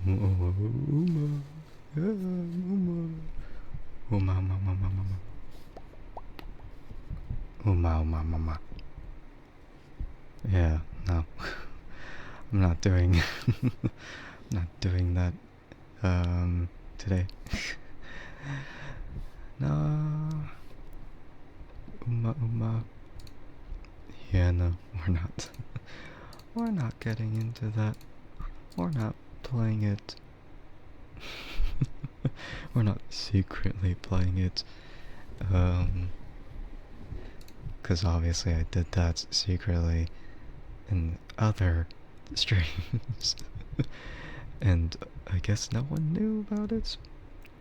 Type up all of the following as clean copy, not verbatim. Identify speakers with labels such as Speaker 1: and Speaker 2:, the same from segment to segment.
Speaker 1: Uma. Yeah, Uma. Uma, Uma, Uma, Uma. Uma, Uma, Uma. Yeah, no. I'm not doing not doing that today. No. Uma, Uma. Yeah, no, we're not. We're not getting into that. We're not playing it. We're not secretly playing it. Because obviously I did that secretly in other streams. And I guess no one knew about it.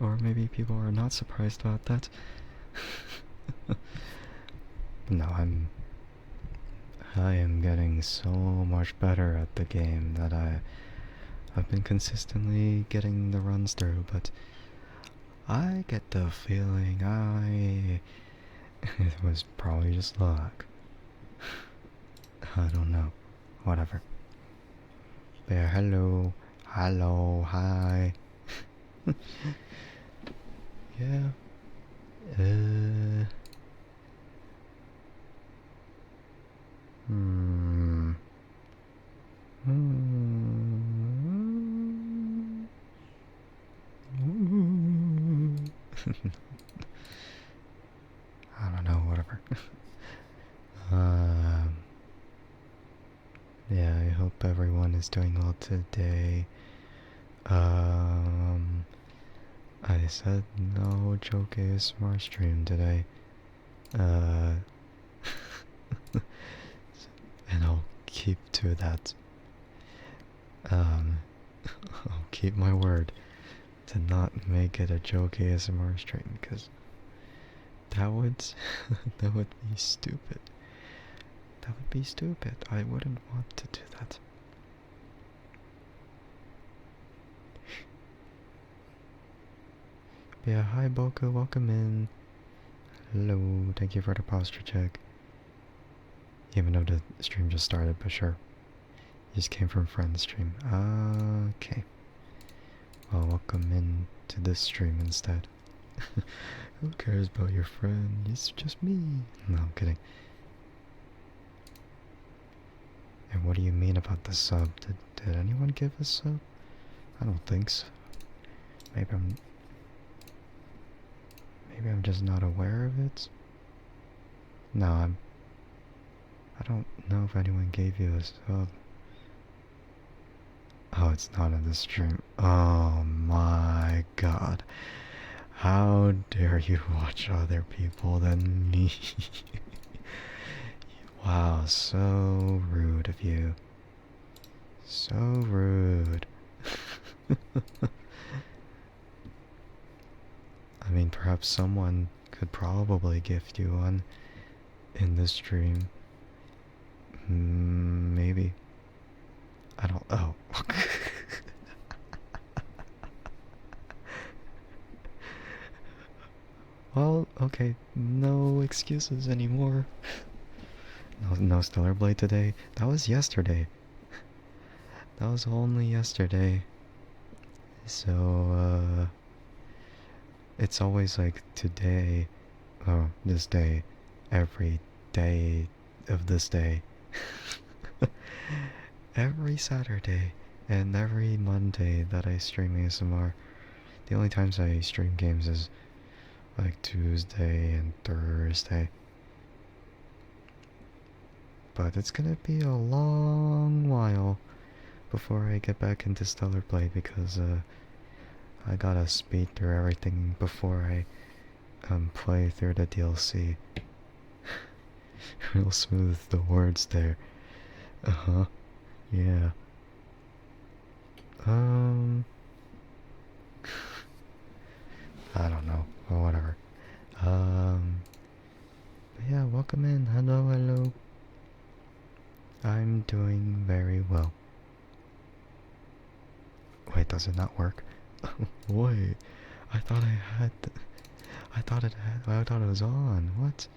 Speaker 1: Or maybe people are not surprised about that. No, I am getting so much better at the game that I've been consistently getting the runs through, but I get the feeling it was probably just luck. I don't know. Whatever. There, hello. Hello, hi. Yeah. Hmm. I don't know, whatever. Yeah, I hope everyone is doing well today. I said no joke ASMR stream today. And I'll keep to that. I'll keep my word to not make it a joke ASMR stream, because that would that would be stupid. That would be stupid. I wouldn't want to do that. Yeah, hi Boka, welcome in. Hello, thank you for the posture check. Even though the stream just started, but sure. You just came from friend's stream. Okay. Well, welcome in to this stream instead. Who cares about your friend? It's just me. No, I'm kidding. And what do you mean about the sub? Did anyone give a sub? I don't think so. Maybe I'm just not aware of it. No, I don't know if anyone gave you a sub. Oh, it's not in the stream. Oh my god. How dare you watch other people than me? Wow, so rude of you. So rude. I mean, perhaps someone could probably gift you one in this stream. Maybe. I don't. Oh. Well, okay. No excuses anymore. No Stellar Blade today. That was yesterday. That was only yesterday. So, it's always like today, oh, this day, every day of this day. Every Saturday and every Monday that I stream ASMR. The only times I stream games is like Tuesday and Thursday. But it's gonna be a long while before I get back into Stellar Blade, because I gotta speed through everything before I play through the DLC. Real smooth the words there. Yeah. I don't know. Or whatever. But yeah, welcome in. Hello, hello. I'm doing very well. Wait, does it not work? Wait, I thought it was on. What?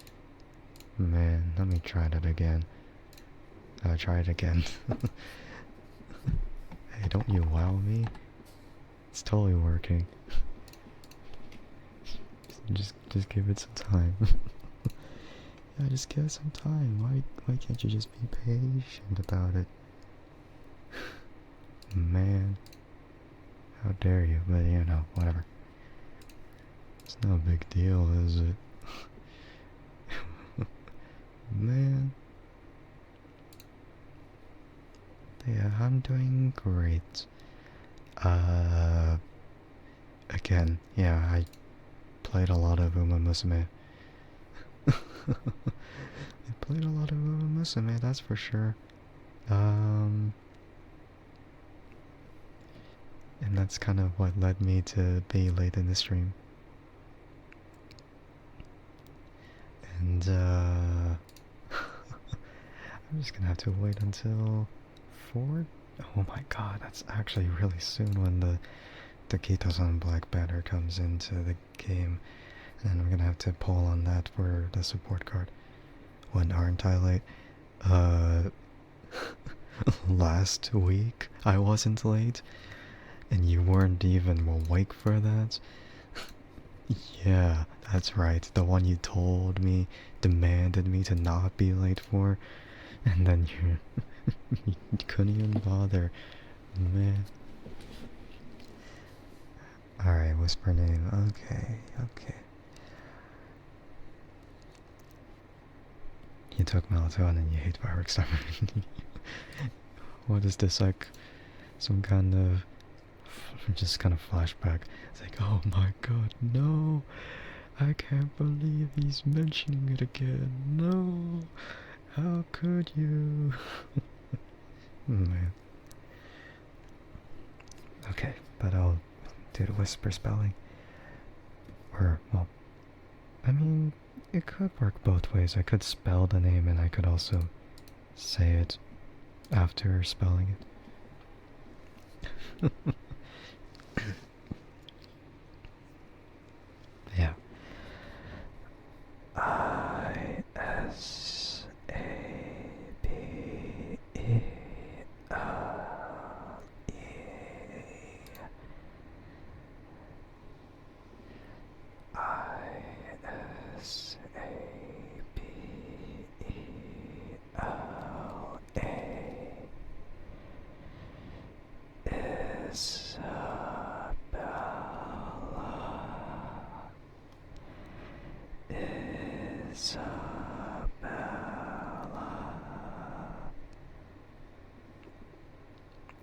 Speaker 1: Man, let me try that again. Try it again. Hey, don't you wow me? It's totally working. Just give it some time. Yeah, just give it some time. Why can't you just be patient about it? Man, how dare you? But you know, whatever. It's no big deal, is it? Man. Yeah, I'm doing great. Again, yeah, I played a lot of Umamusume. I played a lot of Umamusume, that's for sure. And that's kind of what led me to be late in the stream. And, I'm just gonna have to wait until 4? Oh my god, that's actually really soon when the Kitosan Black Banner comes into the game. And then I'm gonna have to pull on that for the support card. When aren't I late? Last week I wasn't late, and you weren't even awake for that? Yeah, that's right, the one you told me, demanded me to not be late for, and then you, you couldn't even bother. Man. Alright, whisper name. Okay, okay. You took melatonin and you hate fireworks. What is this, like some kind of just kind of flashback? It's like, oh my god, no, I can't believe he's mentioning it again. No, how could you? Man. Okay, but I'll do the whisper spelling. Or, well, I mean, it could work both ways. I could spell the name and I could also say it after spelling it. Yeah. ISABELE.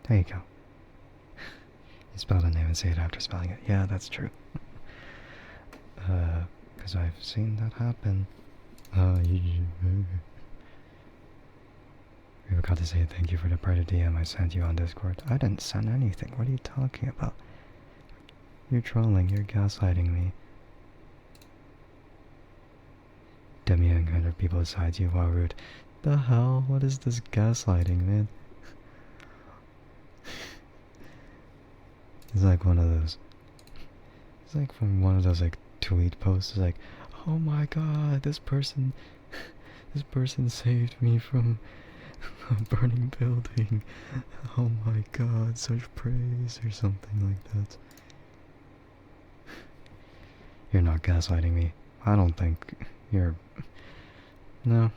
Speaker 1: There you go. You spell the name and say it after spelling it. Yeah, that's true. Because I've seen that happen. You forgot to say thank you for the private DM I sent you on Discord. I didn't send anything. What are you talking about? You're trolling. You're gaslighting me. Demiing 100 people besides you while rude. The hell? What is this gaslighting, man? It's like one of those. It's like from one of those like tweet posts. It's like, oh my god, this person saved me from a burning building. Oh my god, such praise or something like that. You're not gaslighting me. I don't think you're. No.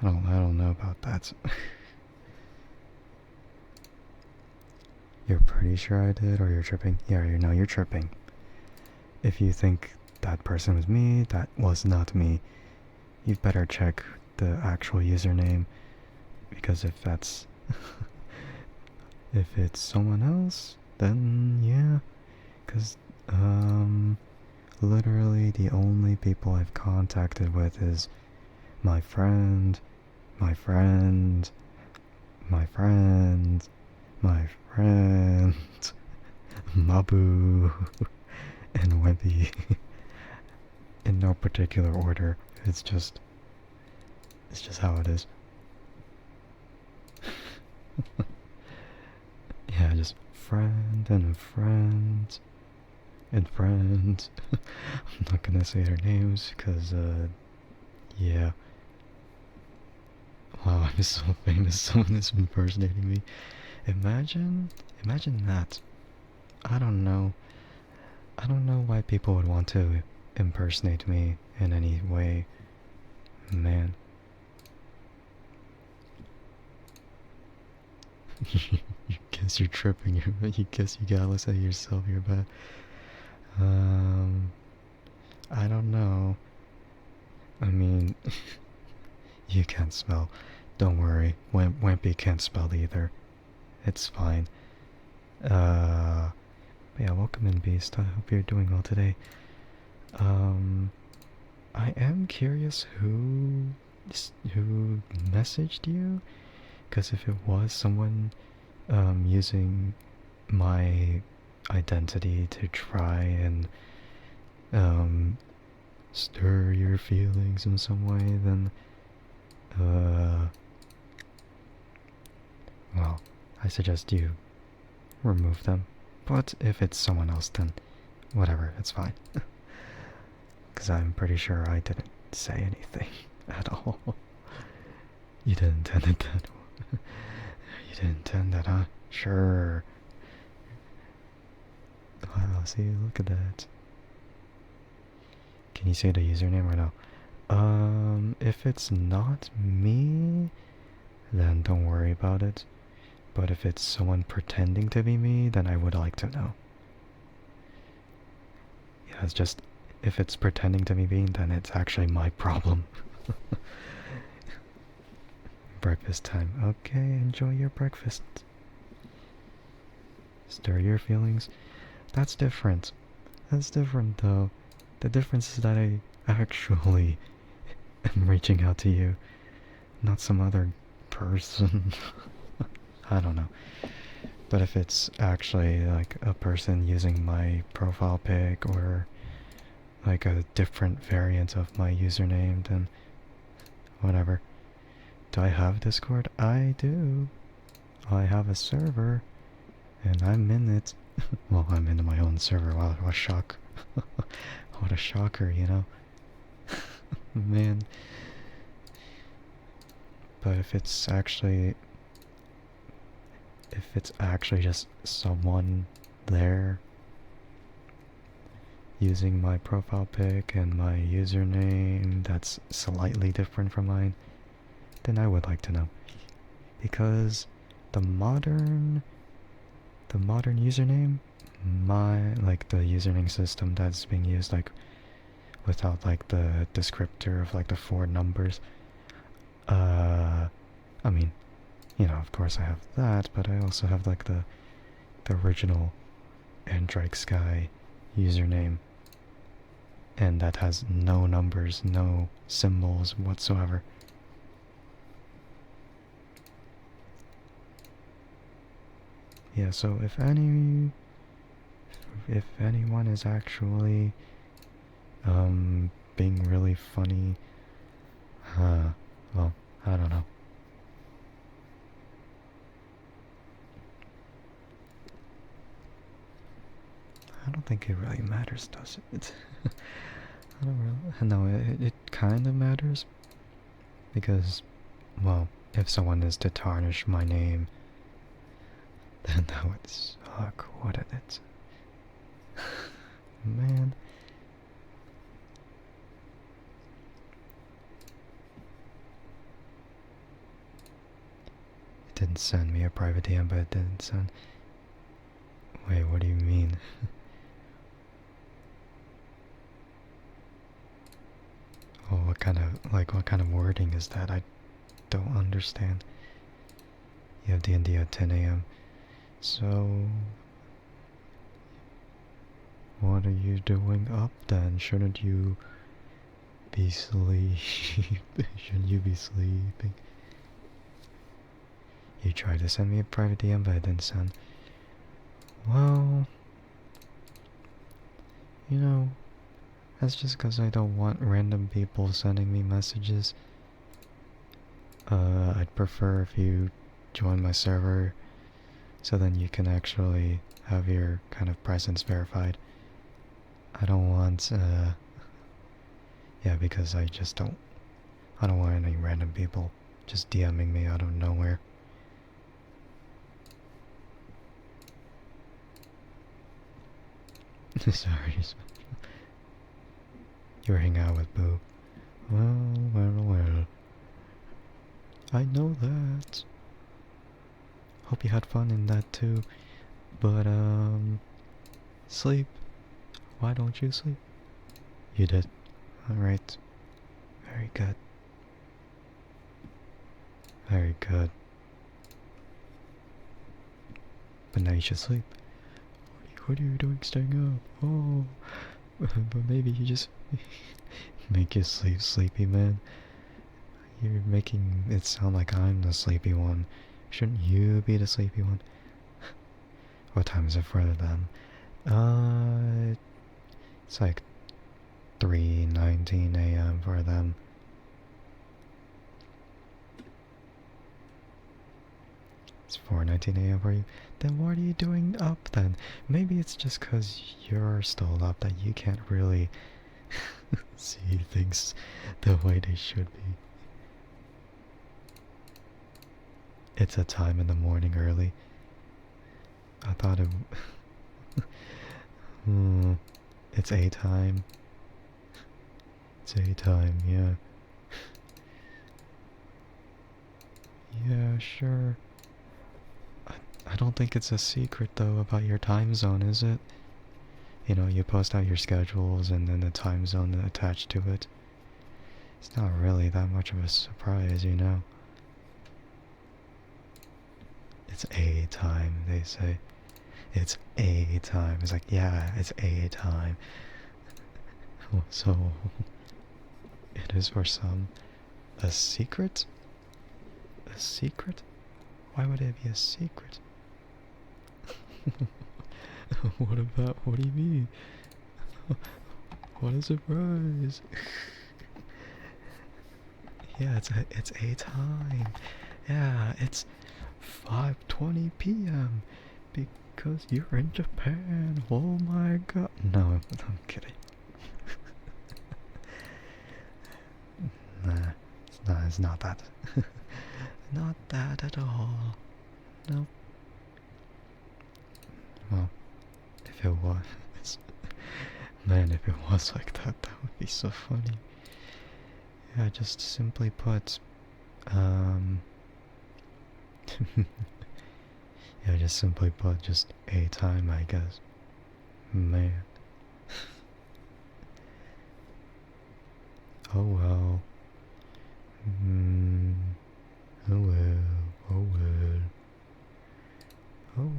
Speaker 1: I don't know about that. You're pretty sure I did, or you're tripping? Yeah, you're tripping. If you think that person was me, that was not me. You'd better check the actual username, because if that's if it's someone else, then yeah. Because literally the only people I've contacted with is my friend, my friend, my friend, my friend, Mabu, and Webby. In no particular order. It's just how it is. Yeah, just friend and friend and friend. I'm not gonna say their names because yeah. Wow, I'm so famous. Someone is impersonating me. Imagine that. I don't know. I don't know why people would want to impersonate me in any way. Man. You guess you're tripping. You guess you gotta say yourself you're bad. I don't know. I mean, you can't spell. Don't worry. Wimpy can't spell either. It's fine. Yeah, welcome in, Beast. I hope you're doing well today. I am curious who messaged you, because if it was someone using my identity to try and stir your feelings in some way, then well, I suggest you remove them. But if it's someone else, then whatever, it's fine. Because I'm pretty sure I didn't say anything at all. You didn't intend that. You didn't intend that, huh? Sure. Wow, see, look at that. Can you say the username or no? If it's not me, then don't worry about it. But if it's someone pretending to be me, then I would like to know. Yeah, it's just, if it's pretending to be me, then it's actually my problem. Breakfast time. Okay, enjoy your breakfast. Stir your feelings. That's different. That's different, though. The difference is that I actually am reaching out to you, not some other person. I don't know. But if it's actually like a person using my profile pic or like a different variant of my username, then whatever. Do I have Discord? I do. I have a server, and I'm in it. Well, I'm in my own server. Wow, what a shock. What a shocker, you know? Man. But if it's actually just someone there using my profile pic and my username that's slightly different from mine, then I would like to know. Because the modern username, the username system that's being used like without like the descriptor of like the 4 numbers, I mean, you know, of course I have that, but I also have like the original Andrike Sky username, and that has no numbers, no symbols whatsoever. Yeah, so if anyone is actually being really funny, well, I don't know. I don't think it really matters, does it? I don't really... No, it kind of matters. Because, well, if someone is to tarnish my name, then that would suck, wouldn't it? Man. It didn't send me a private DM, but it didn't send... Wait, what do you mean? Oh, what kind of wording is that? I don't understand. You have D&D at 10 a.m. So... what are you doing up then? Shouldn't you be sleeping? Shouldn't you be sleeping? You tried to send me a private DM, but it didn't send. Well... you know... that's just because I don't want random people sending me messages. I'd prefer if you join my server, so then you can actually have your kind of presence verified. I don't want, yeah, because I don't want any random people just DMing me out of nowhere. Sorry. You were hanging out with Boo. Well. I know that. Hope you had fun in that too. But, sleep. Why don't you sleep? You did. Alright. Very good. Very good. But now you should sleep. What are you doing staying up? Oh. But maybe you just make you sleepy, man. You're making it sound like I'm the sleepy one. Shouldn't you be the sleepy one? What time is it for them? It's like 3:19 a.m. for them. It's 4:19 a.m. for you. Then what are you doing up then? Maybe it's just 'cause you're still up that you can't really see things the way they should be. It's a time in the morning early. I thought it... It's A time. It's A time, yeah. Yeah, sure. I don't think it's a secret though about your time zone, is it? You know, you post out your schedules and then the time zone attached to it. It's not really that much of a surprise, you know. It's A time, they say. It's A time. It's like, yeah, it's A time. So, it is for some. A secret? A secret? Why would it be a secret? What do you mean? What a surprise! Yeah, it's A time. Yeah, it's 5:20 p.m. because you're in Japan. Oh my god. No, I'm kidding. Nah, it's not that. Not that at all. Nope. Well, if it was... Man, if it was like that, that would be so funny. Yeah, just simply put, yeah, just simply put, just A time, I guess. Man. Oh well. Oh well. Oh well. Oh well.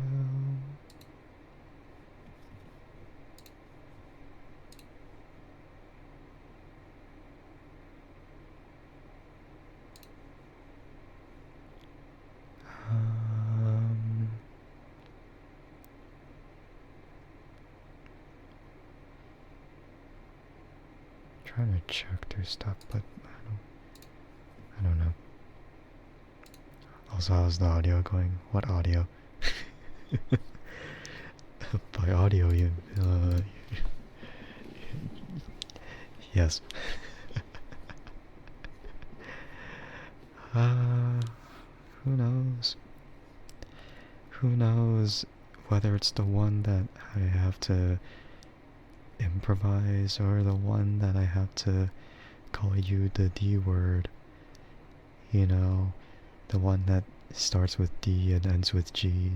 Speaker 1: Trying to check through stuff, but I don't know. Also, how's the audio going? What audio? By audio, you yes. Who knows? Who knows whether it's the one that I have to improvise or the one that I have to call you the D word. You know, the one that starts with D and ends with G.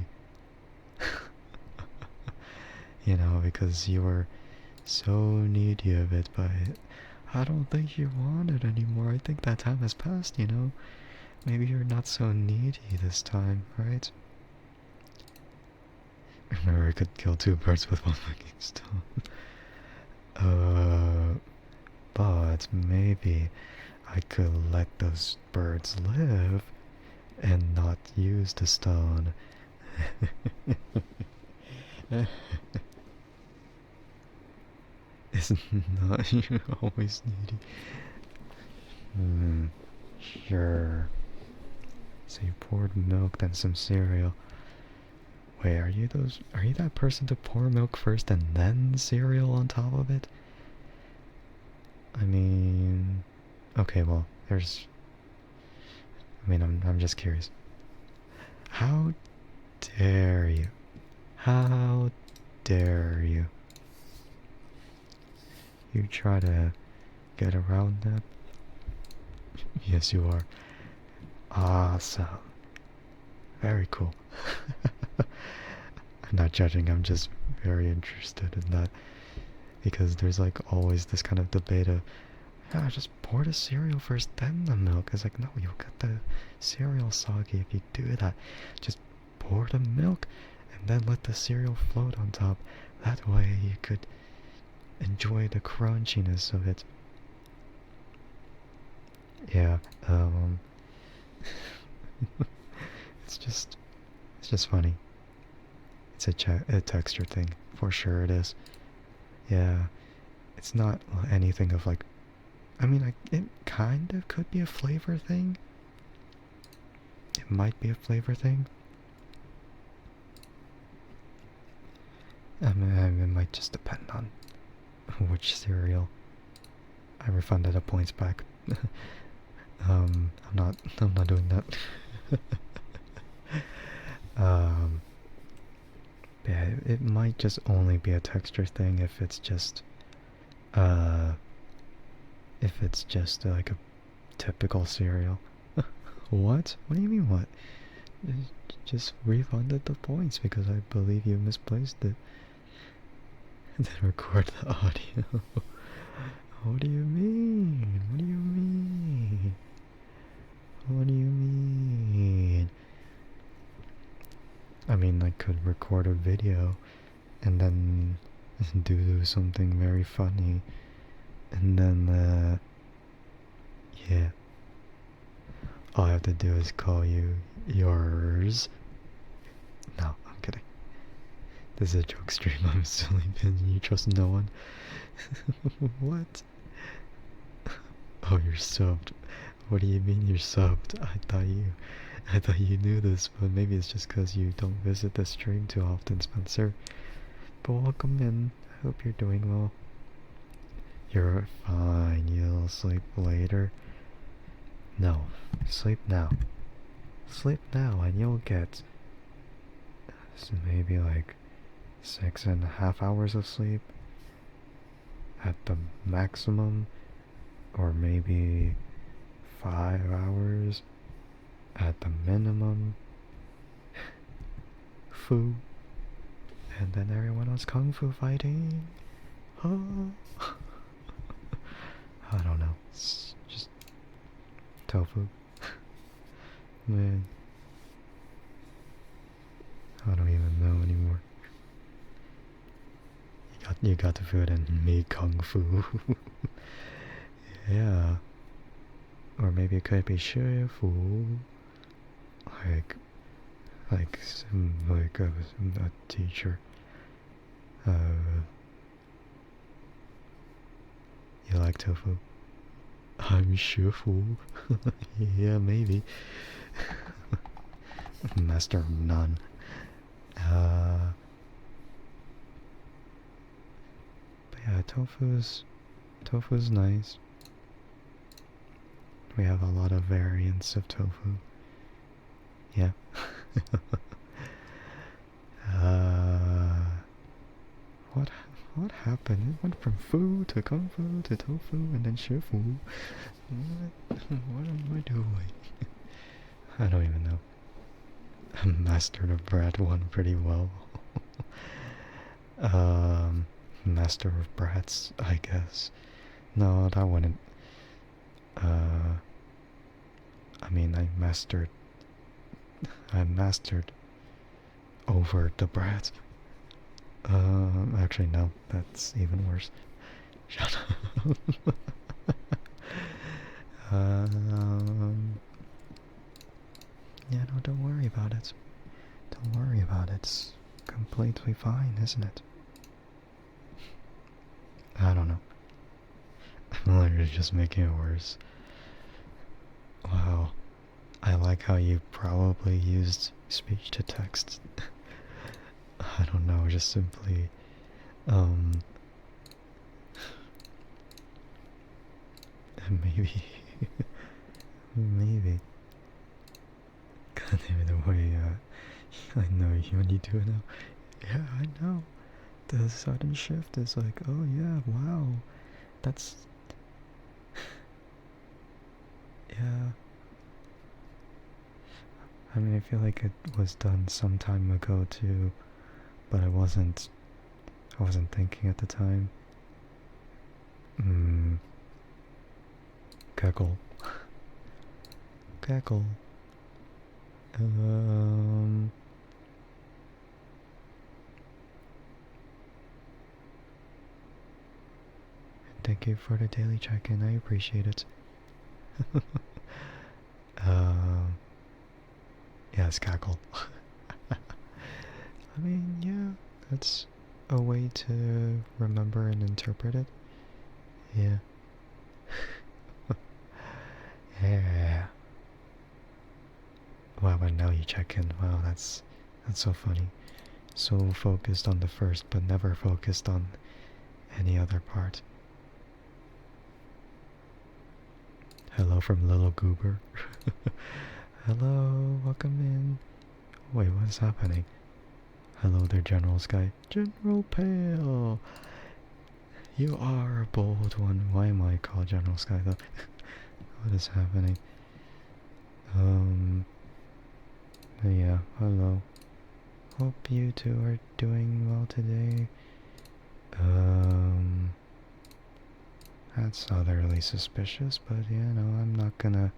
Speaker 1: You know, because you were so needy of it, but I don't think you want it anymore. I think that time has passed, you know? Maybe you're not so needy this time, right? Remember, I could kill two birds with one fucking stone. But maybe I could let those birds live and not use the stone. Isn't not you always needy? Sure. So you poured milk, then some cereal. Wait, are you that person to pour milk first and then cereal on top of it? I mean, okay, well, I'm just curious. How dare you? How dare you? You try to get around that? Yes, you are. Awesome. Very cool. I'm not judging, I'm just very interested in that. Because there's like always this kind of debate of, yeah, just pour the cereal first, then the milk. It's like, no, you'll get the cereal soggy if you do that. Just pour the milk and then let the cereal float on top. That way you could enjoy the crunchiness of it. Yeah, it's just funny. It's a texture thing, for sure it is. Yeah, it's not anything of like, I mean, like, it kind of could be a flavor thing. It might be a flavor thing. I mean, it might just depend on which cereal. I refunded the points back. I'm not doing that. Yeah, it might just only be a texture thing if it's just like a typical cereal. What? What do you mean what? Just refunded the points because I believe you misplaced it. And then record the audio. What do you mean? What do you mean? What do you mean? I mean, I could record a video and then do something very funny and then, yeah. All I have to do is call you yours. No, I'm kidding. This is a joke stream. I'm a silly pin. You trust no one. What? Oh, you're subbed. What do you mean you're subbed? I thought you knew this, but maybe it's just because you don't visit the stream too often, Spencer. But welcome in. I hope you're doing well. You're fine. You'll sleep later. No, sleep now. Sleep now and you'll get maybe like 6.5 hours of sleep at the maximum, or maybe 5 hours at the minimum. Fu. And then everyone else kung fu fighting. Oh. I don't know. It's just tofu. Man. I don't even know anymore. You got the food and me kung fu. Yeah. Or maybe it could be shifu. Like a teacher. You like tofu? I'm shifu. Yeah, maybe. Master of none. But yeah, tofu's nice. We have a lot of variants of tofu. Yeah. What happened? It went from fu to kung fu to tofu and then shifu. What am I doing? I don't even know. I mastered a brat one pretty well. Master of brats, I guess. No, that wouldn't. I mean, I mastered over the brats. Actually, no, that's even worse. Shut up. Yeah, no, don't worry about it. Don't worry about it. It's completely fine, isn't it? I don't know. I'm literally just making it worse. Wow. I like how you probably used speech to text. I don't know, just simply, maybe, maybe. God damn it, the way, I know when you do it now. Yeah, I know. The sudden shift is like, oh yeah, wow. that's... Yeah. I mean, I feel like it was done some time ago too, but I wasn't thinking at the time. Cackle. Cackle. Thank you for the daily check-in, I appreciate it. Yes, cackle. I mean, yeah, that's a way to remember and interpret it. Yeah. Yeah. Wow, but now you check in. Wow, that's so funny. So focused on the first, but never focused on any other part. Hello from Little Goober. Hello, welcome in. Wait, what is happening? Hello there, General Sky. General Pale! You are a bold one. Why am I called General Sky though? What is happening? Yeah, hello. Hope you two are doing well today. That's utterly suspicious, but yeah, no, I'm not gonna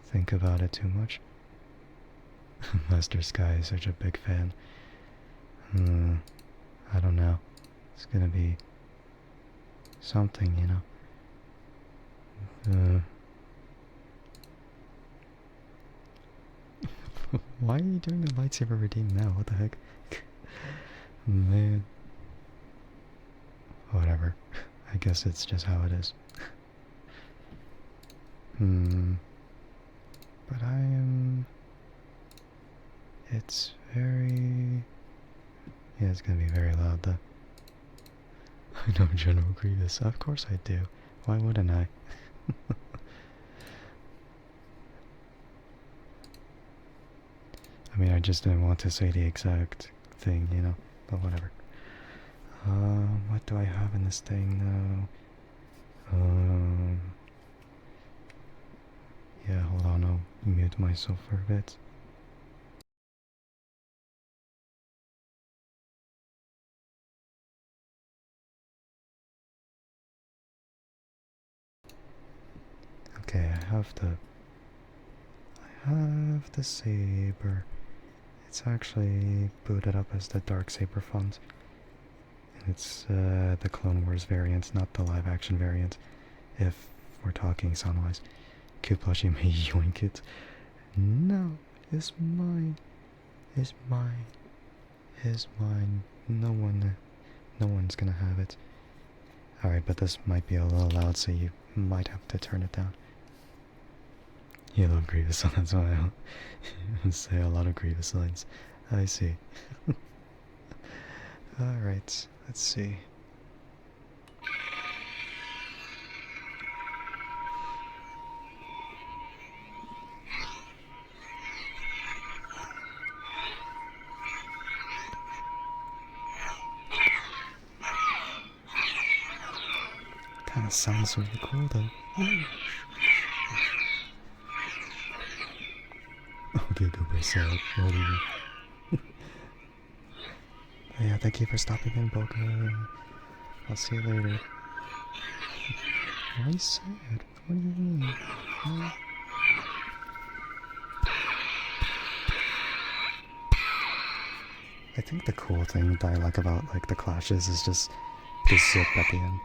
Speaker 1: think about it too much. Master Sky is such a big fan. I don't know. It's gonna be something, you know. Why are you doing the lightsaber redeem now? What the heck? Man. Whatever. I guess it's just how it is. But I am... It's very... Yeah, it's gonna be very loud though. I know General Grievous. Of course I do. Why wouldn't I? I mean, I just didn't want to say the exact thing, you know? But whatever. What do I have in this thing now? Yeah, hold on, I'll mute myself for a bit. Okay, I have the saber. It's actually booted up as the Dark Saber font. It's the Clone Wars variant, not the live action variant, if we're talking sound-wise. Cute plushie may yoink it. No, it's mine. It's mine. It's mine. No one's gonna have it. Alright, but this might be a little loud, so you might have to turn it down. You love Grievous, so that's why I say a lot of Grievous lines. I see. Alright, let's see. Kinda sounds really cool though. Okay, Goober said, yeah, thank you for stopping in, Boca. I'll see you later. Why sad? What do you mean? I think the cool thing that I like about like the clashes is just the zip at the end.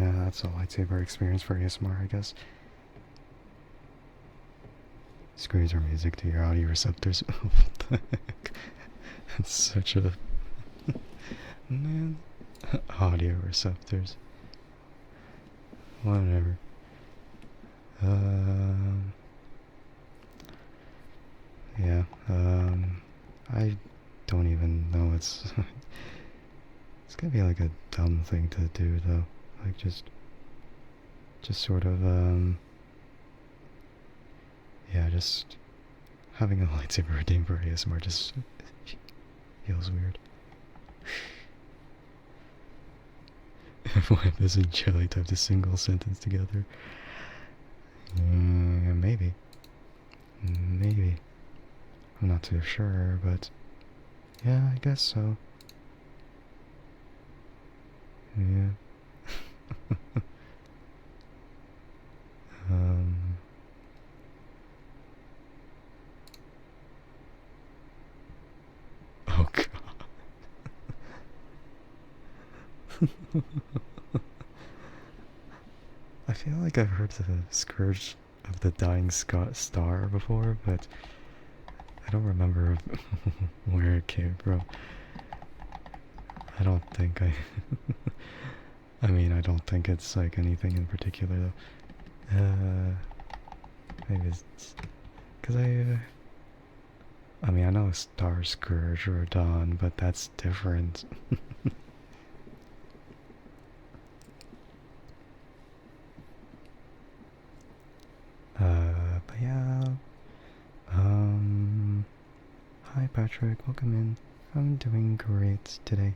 Speaker 1: Yeah, that's a lightsaber experience for ASMR, I guess. Screws are music to your audio receptors. What the heck? It's such a... Man. Audio receptors. Whatever. Yeah, I don't even know. It's it's gonna be like a dumb thing to do though. Like just sort of yeah, just having a lightsaber redeemed for ASMR just feels weird. If Web isn't jelly typed a single sentence together. Maybe. Maybe. I'm not too sure, but yeah, I guess so. Yeah. Oh god. I feel like I've heard the Scourge of the Dying Star before, but I don't remember where it came from. I don't think I mean, I don't think it's like anything in particular though. Maybe it's... Cause I mean, I know Star Scourge or Dawn, but that's different. But yeah, hi Patrick, welcome in. I'm doing great today.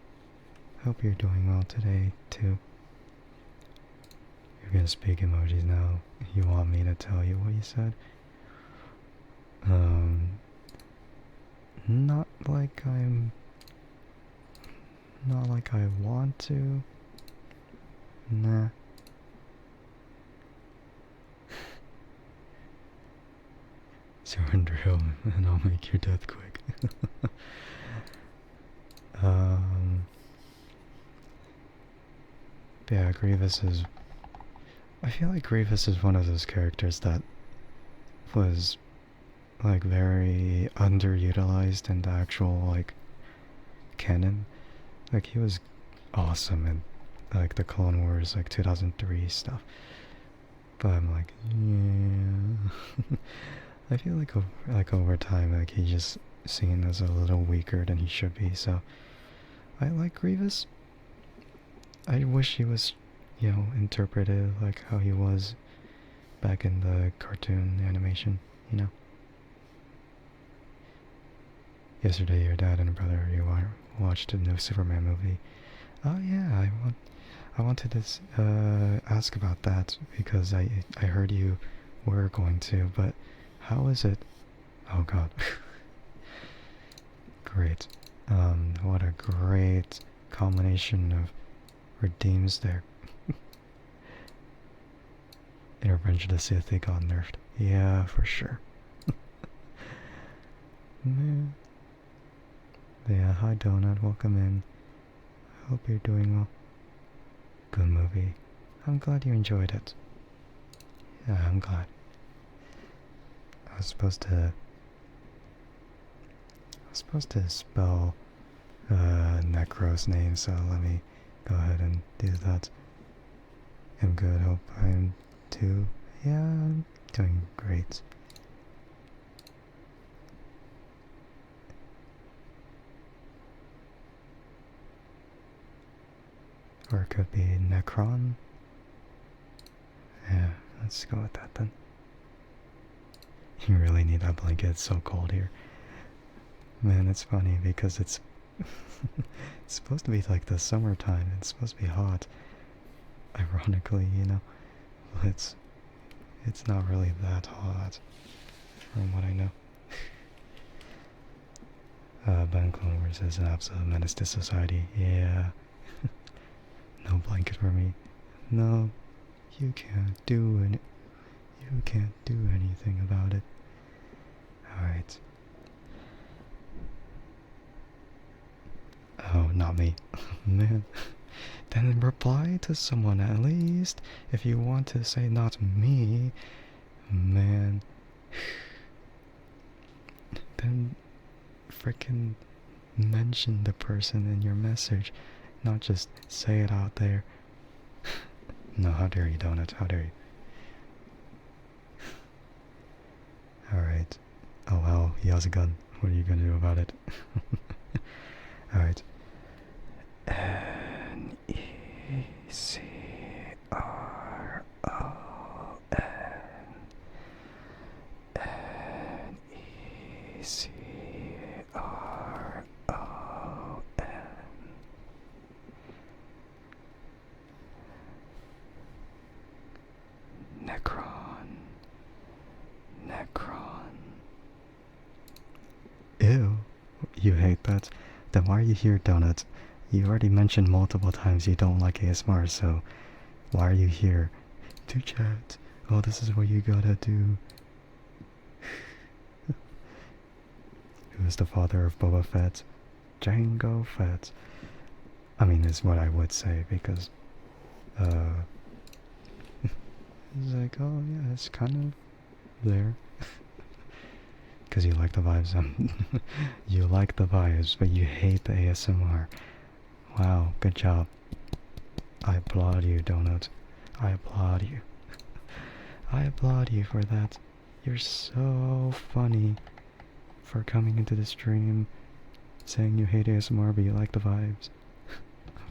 Speaker 1: Hope you're doing well today, too. You're gonna speak emojis now. You want me to tell you what you said? Not like not like I want to. Nah. Surrender him, and I'll make your death quick. Yeah, Grievous is... I feel like Grievous is one of those characters that was, like, very underutilized in the actual, like, canon. Like, he was awesome in, like, the Clone Wars, like, 2003 stuff. But I'm like, yeah... I feel like over time, like, he's just seen as a little weaker than he should be, so... I like Grievous. I wish he was, you know, interpreted like how he was back in the cartoon animation, you know. Yesterday, your dad and brother, you watched a new Superman movie. Oh yeah, I wanted to ask about that because I heard you were going to, but how is it? Oh god. Great. What a great combination of redeems there. In Revenge of the Sith, they got nerfed. Yeah, for sure. Yeah, hi Donut, welcome in. I hope you're doing well. Good movie. I'm glad you enjoyed it. Yeah, I'm glad. I was supposed to spell Necro's name, so let me go ahead and do that. I'm good, hope I'm too. Yeah, I'm doing great. Or it could be Necron. Yeah, let's go with that then. You really need that blanket, it's so cold here. Man, it's funny because it's it's supposed to be like the summertime, it's supposed to be hot. Ironically, you know. But it's not really that hot from what I know. Ben Clover says an absolute menace to society. Yeah. No blanket for me. No, you can't do it. You can't do anything about it. Alright. Oh, not me. Man. Then reply to someone at least. If you want to say not me, man. Then frickin' mention the person in your message. not just say it out there. No, how dare you, Donut? How dare you? Alright. Oh well, he has a gun. What are you gonna do about it? Alright. Necron. Necron. Ew. You hate that? Then why are you here, Donut? You already mentioned multiple times you don't like ASMR, so why are you here? To chat. Oh, this is what you gotta do. Who is the father of Boba Fett? Jango Fett. I mean, is what I would say, because, it's like, oh yeah, it's kind of there. Because you like the vibes. You like the vibes, but you hate the ASMR. Wow, good job. I applaud you, Donut. I applaud you. I applaud you for that. You're so funny for coming into the stream, saying you hate ASMR but you like the vibes.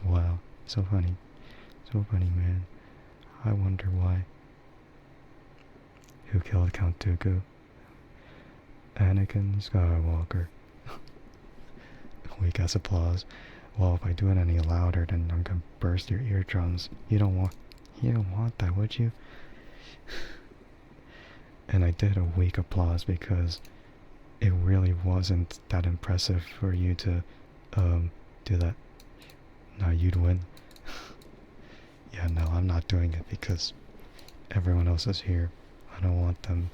Speaker 1: Wow, so funny. So funny, man. I wonder why. Who killed Count Dooku? Anakin Skywalker. Weak ass applause. Well, if I do it any louder, then I'm gonna burst your eardrums. You don't want that, would you? And I did a weak applause because it really wasn't that impressive for you to do that. No, you'd win. Yeah, no, I'm not doing it because everyone else is here. I don't want them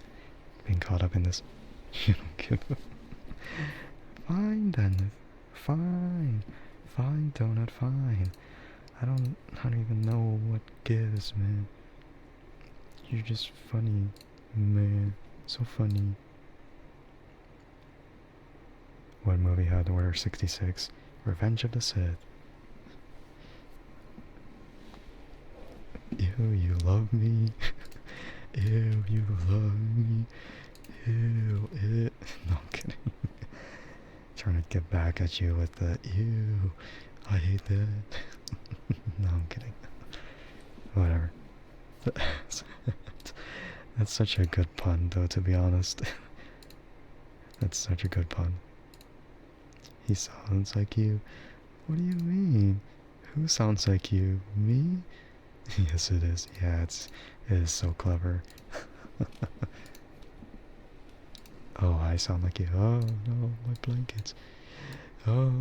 Speaker 1: being caught up in this. You don't give a... Fine then. Fine. Fine, Donut, fine. I don't even know what gives, man. You're just funny, man. So funny. What movie had Order 66? Revenge of the Sith. Ew, you love me. Ew, you love me. Ew, it. No, I'm kidding. Trying to get back at you with the ew. I hate that. No, I'm kidding. Whatever. That's such a good pun, though, to be honest. That's such a good pun. He sounds like you. What do you mean? Who sounds like you? Me? Yes, it is. Yeah, it is so clever. Oh, I sound like you. Oh, no, my blankets. Oh.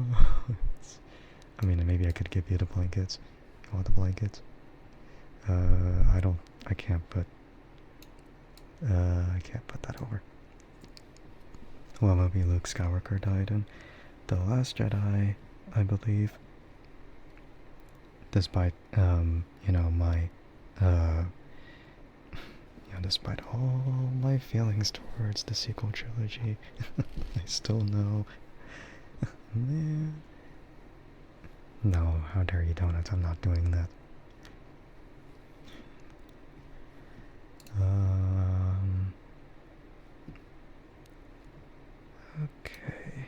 Speaker 1: I mean, maybe I could give you the blankets. You want the blankets? I can't put that over. What movie Luke Skywalker died in? The Last Jedi, I believe. Despite, despite all my feelings towards the sequel trilogy, I still know. Man. No, how dare you, Donuts, I'm not doing that. Okay.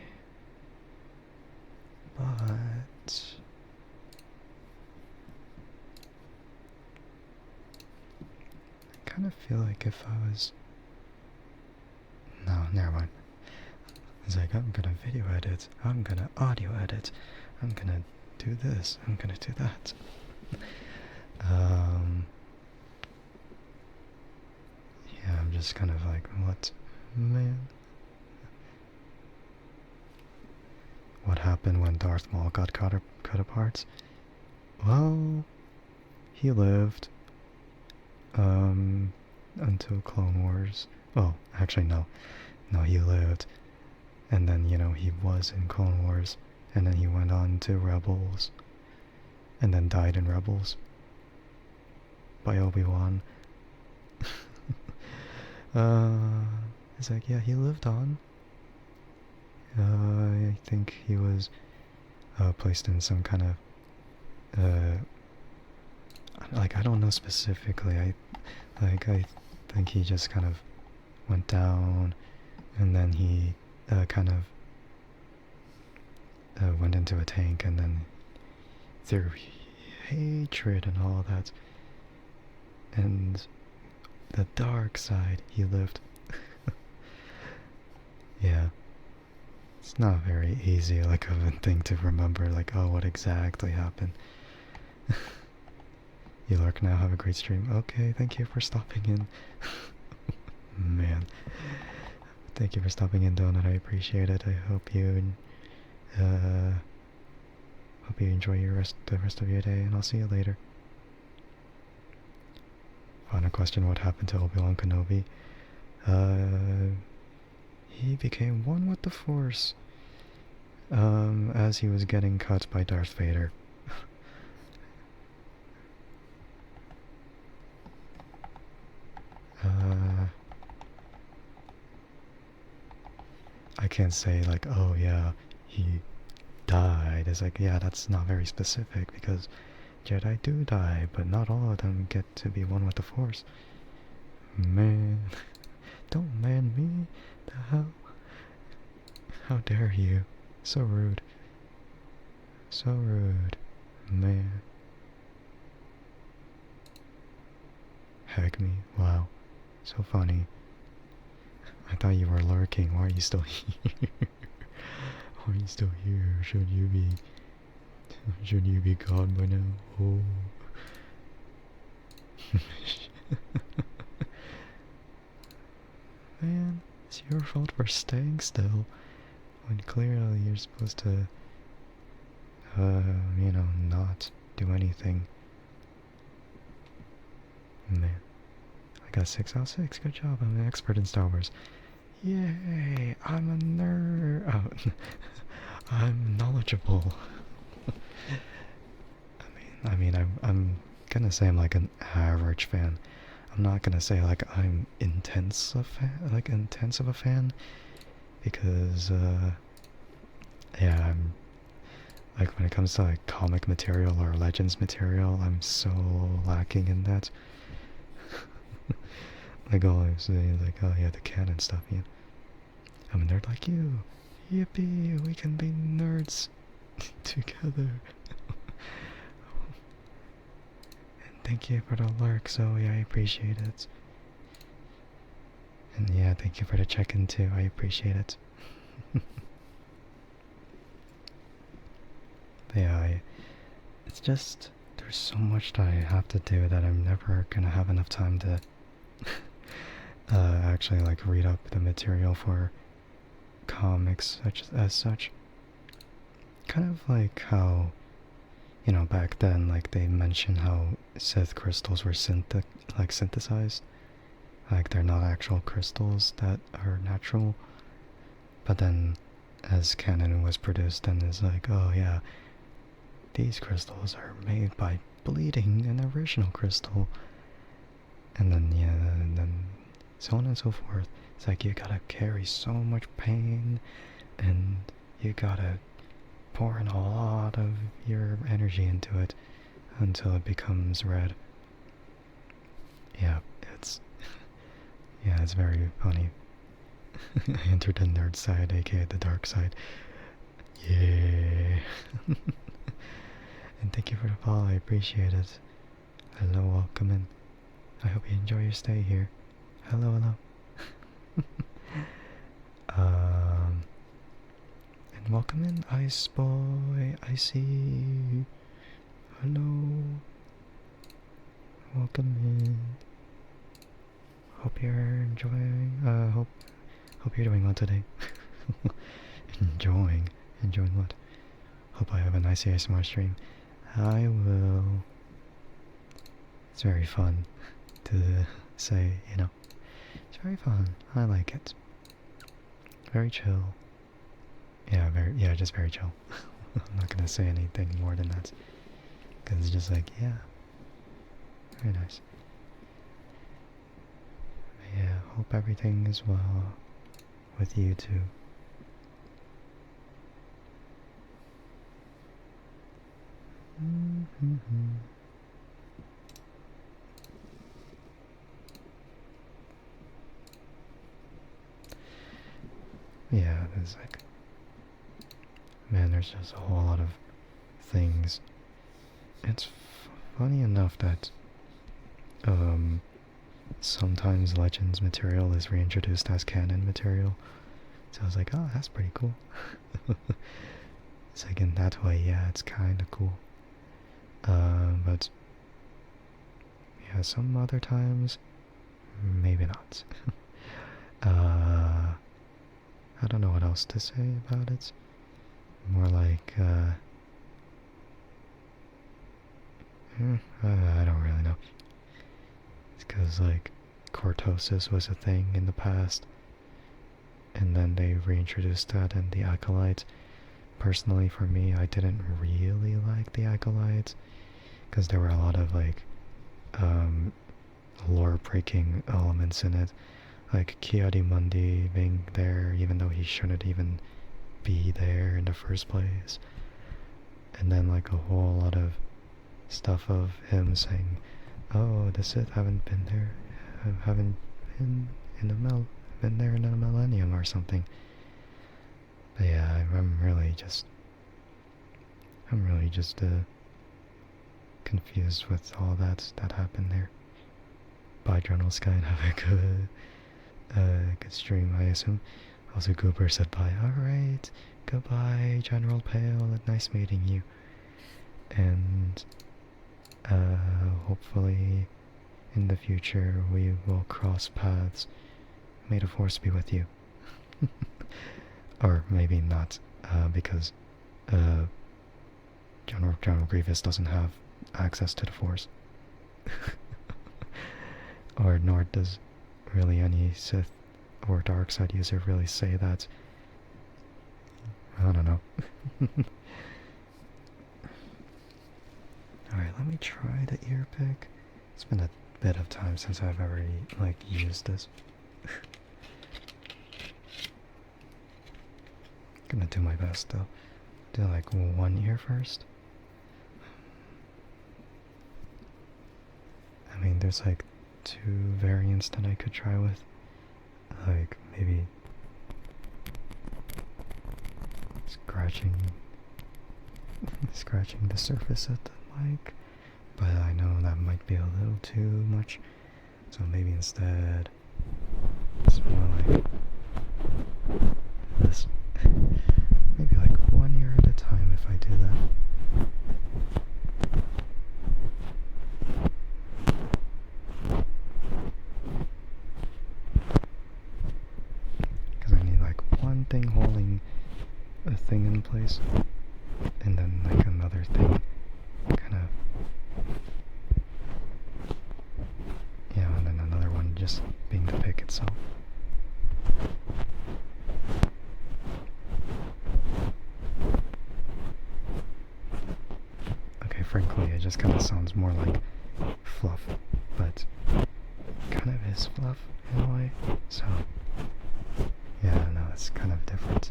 Speaker 1: But... I kind of feel like if I was... No, never mind. It's like, I'm gonna video edit, I'm gonna audio edit, I'm gonna do this, I'm gonna do that. Yeah, I'm just kind of like, what, man? What happened when Darth Maul got cut apart? Well, he lived, until Clone Wars. Oh, actually no. No, he lived. And then, he was in Clone Wars. And then he went on to Rebels. And then died in Rebels. By Obi-Wan. It's like, yeah, he lived on. I think he was placed in some kind of uh, like, I don't know specifically. I think he just kind of went down, and then he kind of went into a tank, and then through hatred and all that, and the dark side, he lived. Yeah. It's not very easy, like, of a thing to remember, like, oh, what exactly happened. You lurk now, have a great stream. Okay, thank you for stopping in. Man. Thank you for stopping in, Donut, I appreciate it. I hope you, enjoy the rest of your day, and I'll see you later. Final question, what happened to Obi-Wan Kenobi? He became one with the Force, as he was getting cut by Darth Vader. I can't say, like, oh yeah, he died. It's like, yeah, that's not very specific, because Jedi do die, but not all of them get to be one with the Force. Man. Don't man me. The hell? How dare you? So rude. So rude. Man. Heck me. Wow. So funny. I thought you were lurking. Why are you still here? Why are you still here? Should you be gone by now? Oh. Man, it's your fault for staying still, when clearly you're supposed to, not do anything. Man, I got 6 out of 6, good job, I'm an expert in Star Wars. Yay, I'm a nerd. Oh, I'm knowledgeable. I'm gonna say I'm like an average fan. I'm not gonna say like I'm intense of a fan, because yeah, I'm like, when it comes to like comic material or Legends material, I'm so lacking in that. Like, all I'm saying is like, oh yeah, the canon stuff. Yeah, I'm a nerd like you. Yippee, we can be nerds together. Thank you for the lurk, Zoe, I appreciate it. And yeah, thank you for the check-in too, I appreciate it. But yeah, it's just, there's so much that I have to do that I'm never gonna have enough time to actually like read up the material for comics as such. Kind of like how, back then, like, they mentioned how Sith crystals were synthesized. Like, they're not actual crystals that are natural. But then, as canon was produced, then it's like, oh yeah, these crystals are made by bleeding an original crystal. And then, yeah, and then so on and so forth. It's like, you gotta carry so much pain, and you gotta pour in a lot of your energy into it until it becomes red. Yeah, it's very funny. I entered the nerd side, aka the dark side. Yeah. And thank you for the follow, I appreciate it. Hello, welcome in. I hope you enjoy your stay here. Hello, hello. And welcome in, Ice Boy. I see you. Hello. Welcome in. Hope you're enjoying. Hope you're doing well today. Enjoying what? Hope I have a nice ASMR stream. I will. It's very fun to say, It's very fun. I like it. Very chill. Yeah, just very chill. I'm not gonna say anything more than that. Because it's just like, yeah. Very nice. But yeah, hope everything is well with you too. Yeah, there's like, man, there's just a whole lot of things. It's funny enough that sometimes Legends material is reintroduced as canon material. So I was like, oh, that's pretty cool. It's like in that way, yeah, it's kind of cool. But yeah, some other times, maybe not. I don't know what else to say about it. More like, I don't really know. It's because, like, cortosis was a thing in the past, and then they reintroduced that in the Acolytes. Personally, for me, I didn't really like the Acolytes, because there were a lot of, like, lore-breaking elements in it. Like, Mundi being there, even though he shouldn't even be there in the first place. And then, like, a whole lot of stuff of him saying, oh, the Sith haven't been there, haven't been there in a millennium or something. But yeah, I'm really just confused with all that happened there. Bye, General Sky, and have a good stream, I assume. Also, Goober said bye. Alright, goodbye, General Pale, nice meeting you. And hopefully in the future we will cross paths. May the Force be with you. Or maybe not, because General Grievous doesn't have access to the Force. Or nor does really any Sith or dark side user really say that. I don't know. Alright, let me try the ear pick. It's been a bit of time since I've ever, like, used this. Gonna do my best though. Do like one ear first. I mean, there's like 2 variants that I could try with. Like, maybe scratching the surface of the mic, but I know that might be a little too much, so maybe instead it's more like this. Maybe like 1 ear at a time if I do that. Because I need like one thing holding a thing in place, and then like another thing kind of, yeah, and then another one just being the pick itself. Okay, frankly, it just kind of sounds more like fluff, but kind of is fluff in a way, so yeah, no, it's kind of different.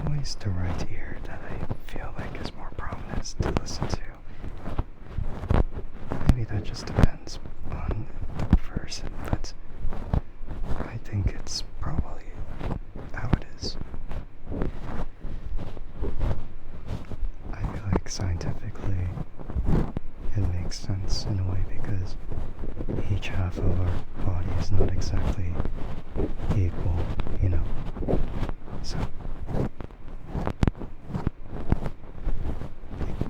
Speaker 1: always the right ear that I feel like is more prominent to listen to. Maybe that just depends on the person, but I think it's probably how it is. I feel like scientifically it makes sense in a way because each half of our body is not exactly equal, you know. So,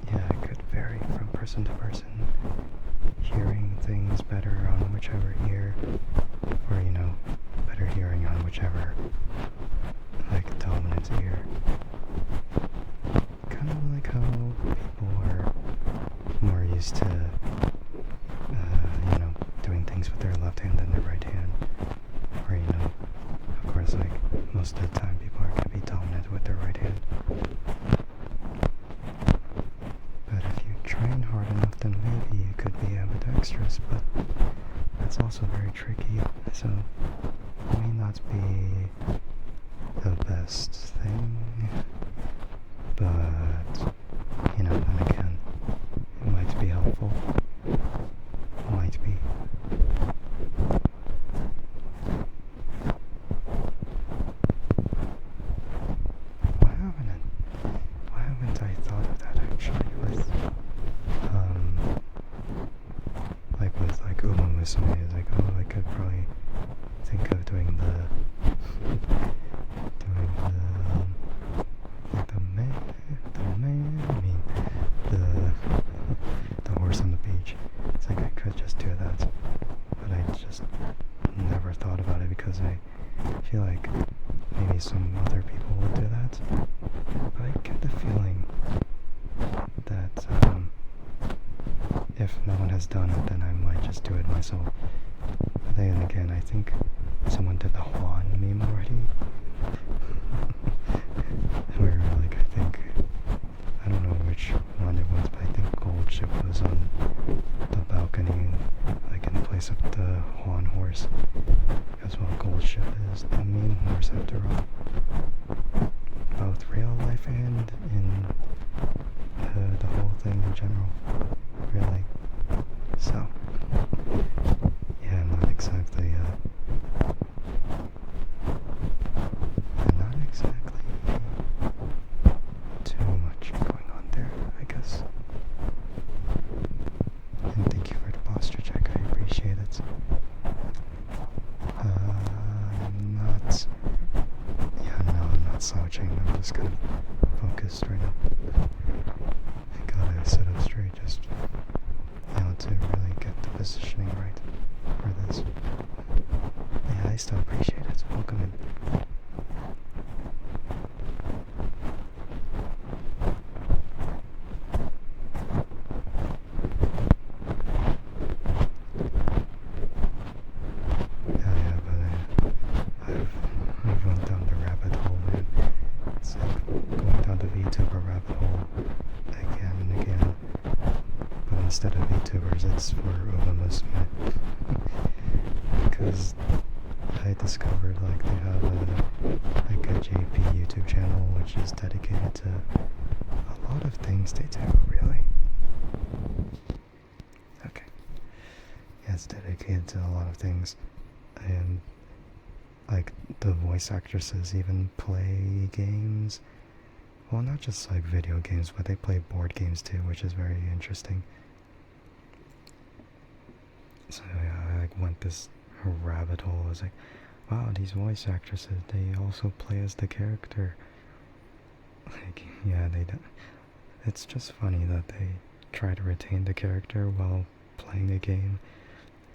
Speaker 1: yeah, it could vary from person to person. Hearing things better on whichever ear, or, you know, better hearing on whichever, like, dominant ear. Kind of like how people are more used to, you know, doing things with their left hand than their right hand. Or, you know, of course, like, most of the time people are going to be dominant with their right hand. But if you train hard enough, then maybe you could be ambidextrous, but that's also very tricky, so it may not be the best thing, but, you know, then again, it might be helpful. Might be. Why haven't I thought of that actually with, like with like Umamusume, it's like, oh, I could probably think of doing the, like the man, I mean, the horse on the beach. It's like I could just do that, but I just never thought about it because I feel like maybe some other people would do that. But I get the feeling that if no one has done it, then I might just do it myself. But then again, I think someone did the Juan meme already. Where, like, I think, I don't know which one it was, but I think Gold Ship was on the balcony, like in place of the Juan horse. Because, well, Gold Ship is the main horse after all. Both real life and in the whole thing in general, really. So, yeah, not exactly too much going on there, I guess. And thank you for the posture check, I appreciate it. I'm not slouching, I'm just kind of focused right now. I gotta sit up straight just, you know, to really get the positioning right for this. Yeah, I still appreciate it. Welcome in. I've gone down the rabbit hole, man. It's like going down the VTuber rabbit hole again and again. But instead of VTubers, it's for Umamusume. Because I discovered like they have a JP YouTube channel which is dedicated to a lot of things they do, really. Okay. Yeah, it's dedicated to a lot of things. And like the voice actresses even play games. Well, not just like video games, but they play board games too, which is very interesting. So yeah, I like went this rabbit hole. I was like, wow, these voice actresses, they also play as the character. Like, yeah, they do. It's just funny that they try to retain the character while playing a game.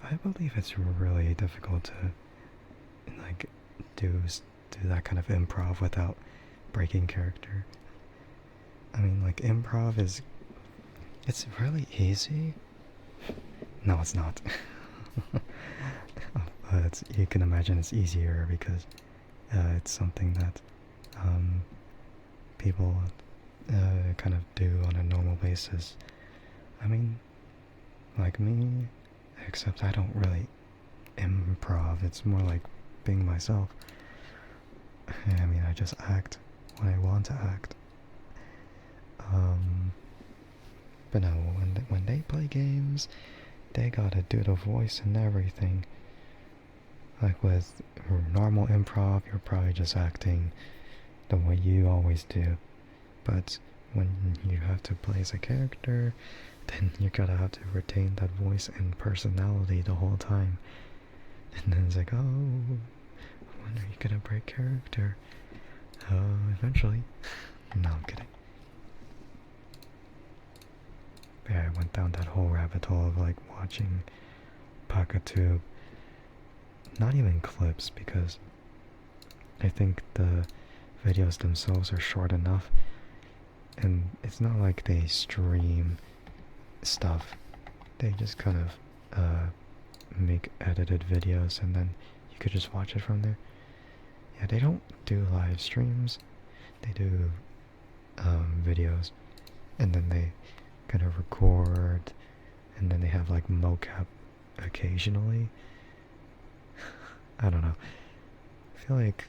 Speaker 1: I believe it's really difficult to like do that kind of improv without breaking character. I mean, like, improv it's really easy. No, it's not. But you can imagine it's easier because it's something that people kind of do on a normal basis. I mean, like me, except I don't really improv. It's more like being myself. I mean, I just act. when I want to act. But no, when they play games, they gotta do the voice and everything. Like with normal improv, you're probably just acting the way you always do. But when you have to play as a character, then you gotta have to retain that voice and personality the whole time. And then it's like, oh, when are you gonna break character? Eventually. No, I'm kidding. But yeah, I went down that whole rabbit hole of like watching PakaTube. Not even clips, because I think the videos themselves are short enough, and it's not like they stream stuff. They just kind of make edited videos, and then you could just watch it from there. Yeah, they don't do live streams. They do videos, and then they kind of record, and then they have like mocap occasionally. I don't know. I feel like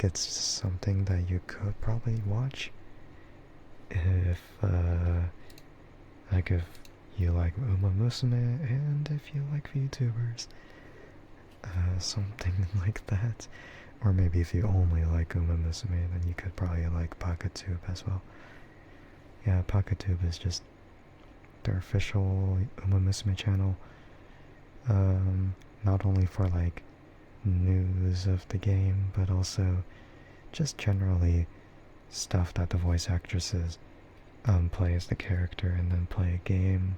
Speaker 1: it's something that you could probably watch if like if you like Umamusume and if you like VTubers. Something like that. Or maybe if you only like Umamusume, then you could probably like PakaTube as well. Yeah, PakaTube is just their official Umamusume channel. Not only for like news of the game, but also just generally stuff that the voice actresses play as the character and then play a game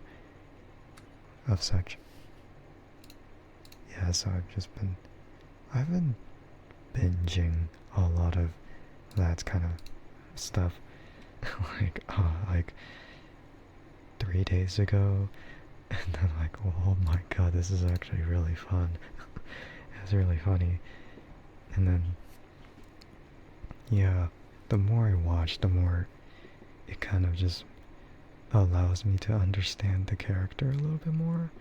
Speaker 1: of such. Yeah, so I've been binging a lot of that kind of stuff. like 3 days ago, and then like, oh my god, this is actually really fun. It's really funny. And then, yeah, the more I watch, the more it kind of just allows me to understand the character a little bit more.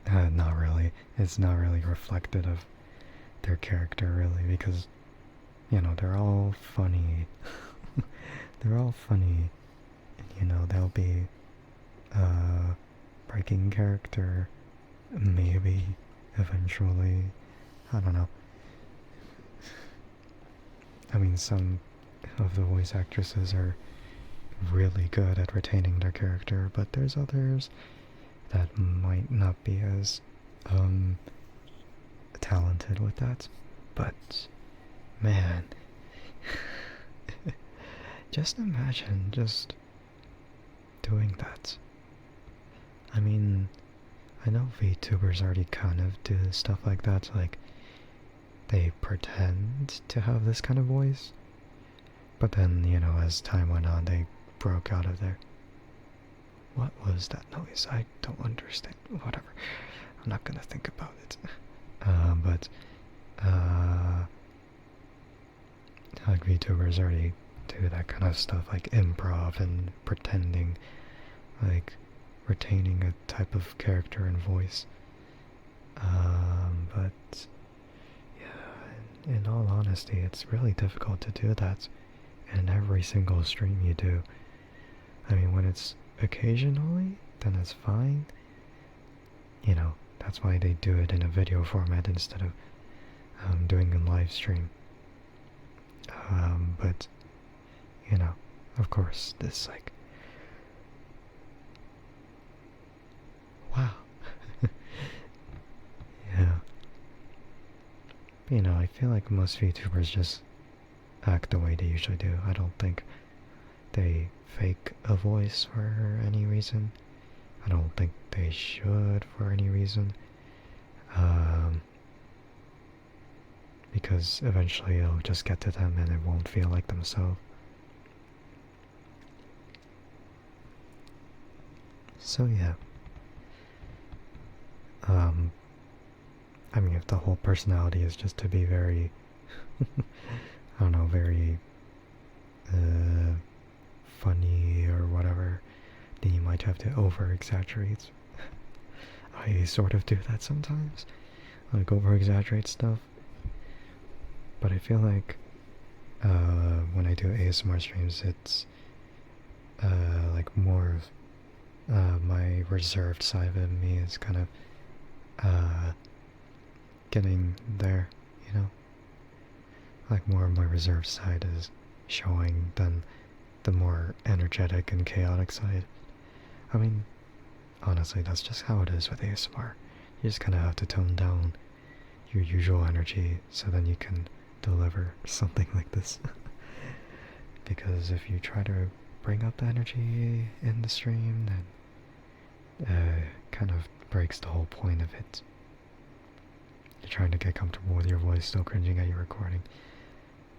Speaker 1: Not really. It's not really reflective of their character, really, because, you know, they're all funny. They're all funny. And, you know, they'll be, breaking character, maybe, eventually. I don't know. I mean, some of the voice actresses are really good at retaining their character, but there's others that might not be as talented with that. But man, just imagine just doing that. I mean, I know VTubers already kind of do stuff like that, like they pretend to have this kind of voice, but then, you know, as time went on, they broke out of there. What was that noise? I don't understand. Whatever. I'm not gonna think about it. Like VTubers already do that kind of stuff, like improv and pretending, like retaining a type of character and voice. But yeah, in all honesty, it's really difficult to do that in every single stream you do. I mean, when it's occasionally, then it's fine. You know, that's why they do it in a video format instead of doing a live stream. But, you know, of course, this, like, wow. Yeah. You know, I feel like most VTubers just act the way they usually do. I don't think they fake a voice for any reason. I don't think they should for any reason. Because eventually it'll just get to them and it won't feel like themselves. So yeah. I mean, if the whole personality is just to be very, I don't know, very funny or whatever, then you might have to over-exaggerate. I sort of do that sometimes. Like, over-exaggerate stuff. But I feel like when I do ASMR streams, it's like more of my reserved side of me is kind of getting there, you know? Like more of my reserved side is showing than the more energetic and chaotic side. I mean, honestly, that's just how it is with ASMR. You just kind of have to tone down your usual energy so then you can deliver something like this. Because if you try to bring up the energy in the stream, then kind of breaks the whole point of it. You're trying to get comfortable with your voice, still cringing at your recording.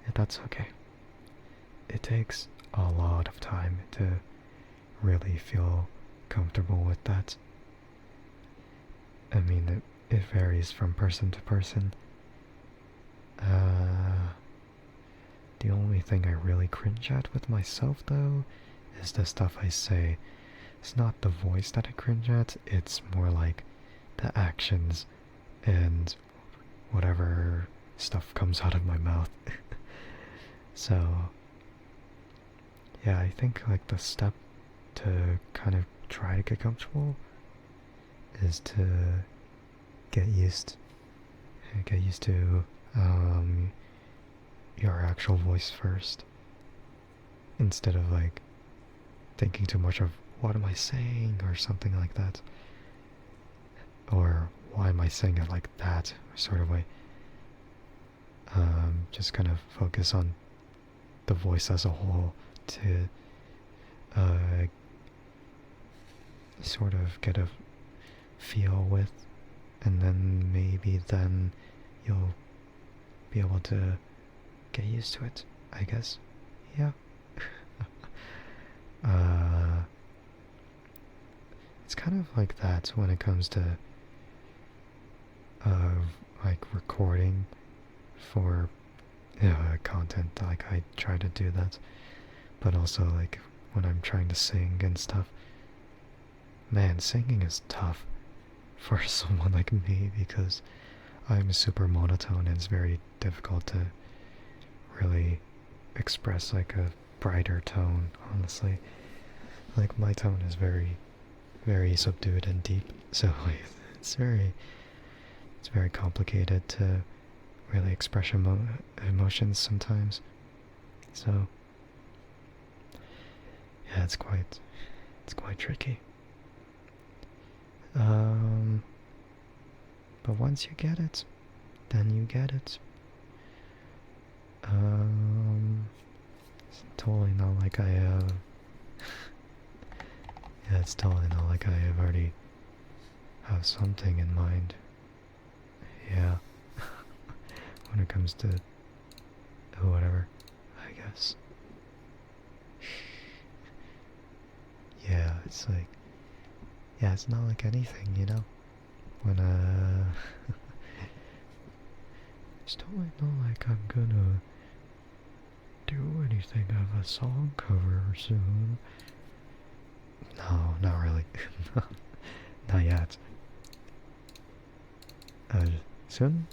Speaker 1: And that's okay. It takes a lot of time to really feel comfortable with that. I mean, it varies from person to person. The only thing I really cringe at with myself, though, is the stuff I say. It's not the voice that I cringe at, it's more like the actions and whatever stuff comes out of my mouth. So, yeah, I think like the step to kind of try to get comfortable is to get used to your actual voice first, instead of like thinking too much of what am I saying or something like that, or why am I saying it like that sort of way. Just kind of focus on the voice as a whole to sort of get a feel with, and then maybe then you'll be able to get used to it, I guess. Yeah. It's kind of like that when it comes to like recording for content. Like I try to do that, but also like when I'm trying to sing and stuff. Man, singing is tough for someone like me because I'm super monotone and it's very difficult to really express like a brighter tone, honestly. Like my tone is very, very subdued and deep, so like, it's very complicated to really express emotions sometimes. So yeah, it's quite tricky. But once you get it, then you get it. It's totally not like I yeah, it's totally not like I have already have something in mind. Yeah. When it comes to whatever, I guess. Yeah, it's like, yeah, it's not like anything, you know? When, it's totally not like I'm gonna do anything of a song cover soon. No, not really. Not yet. Soon,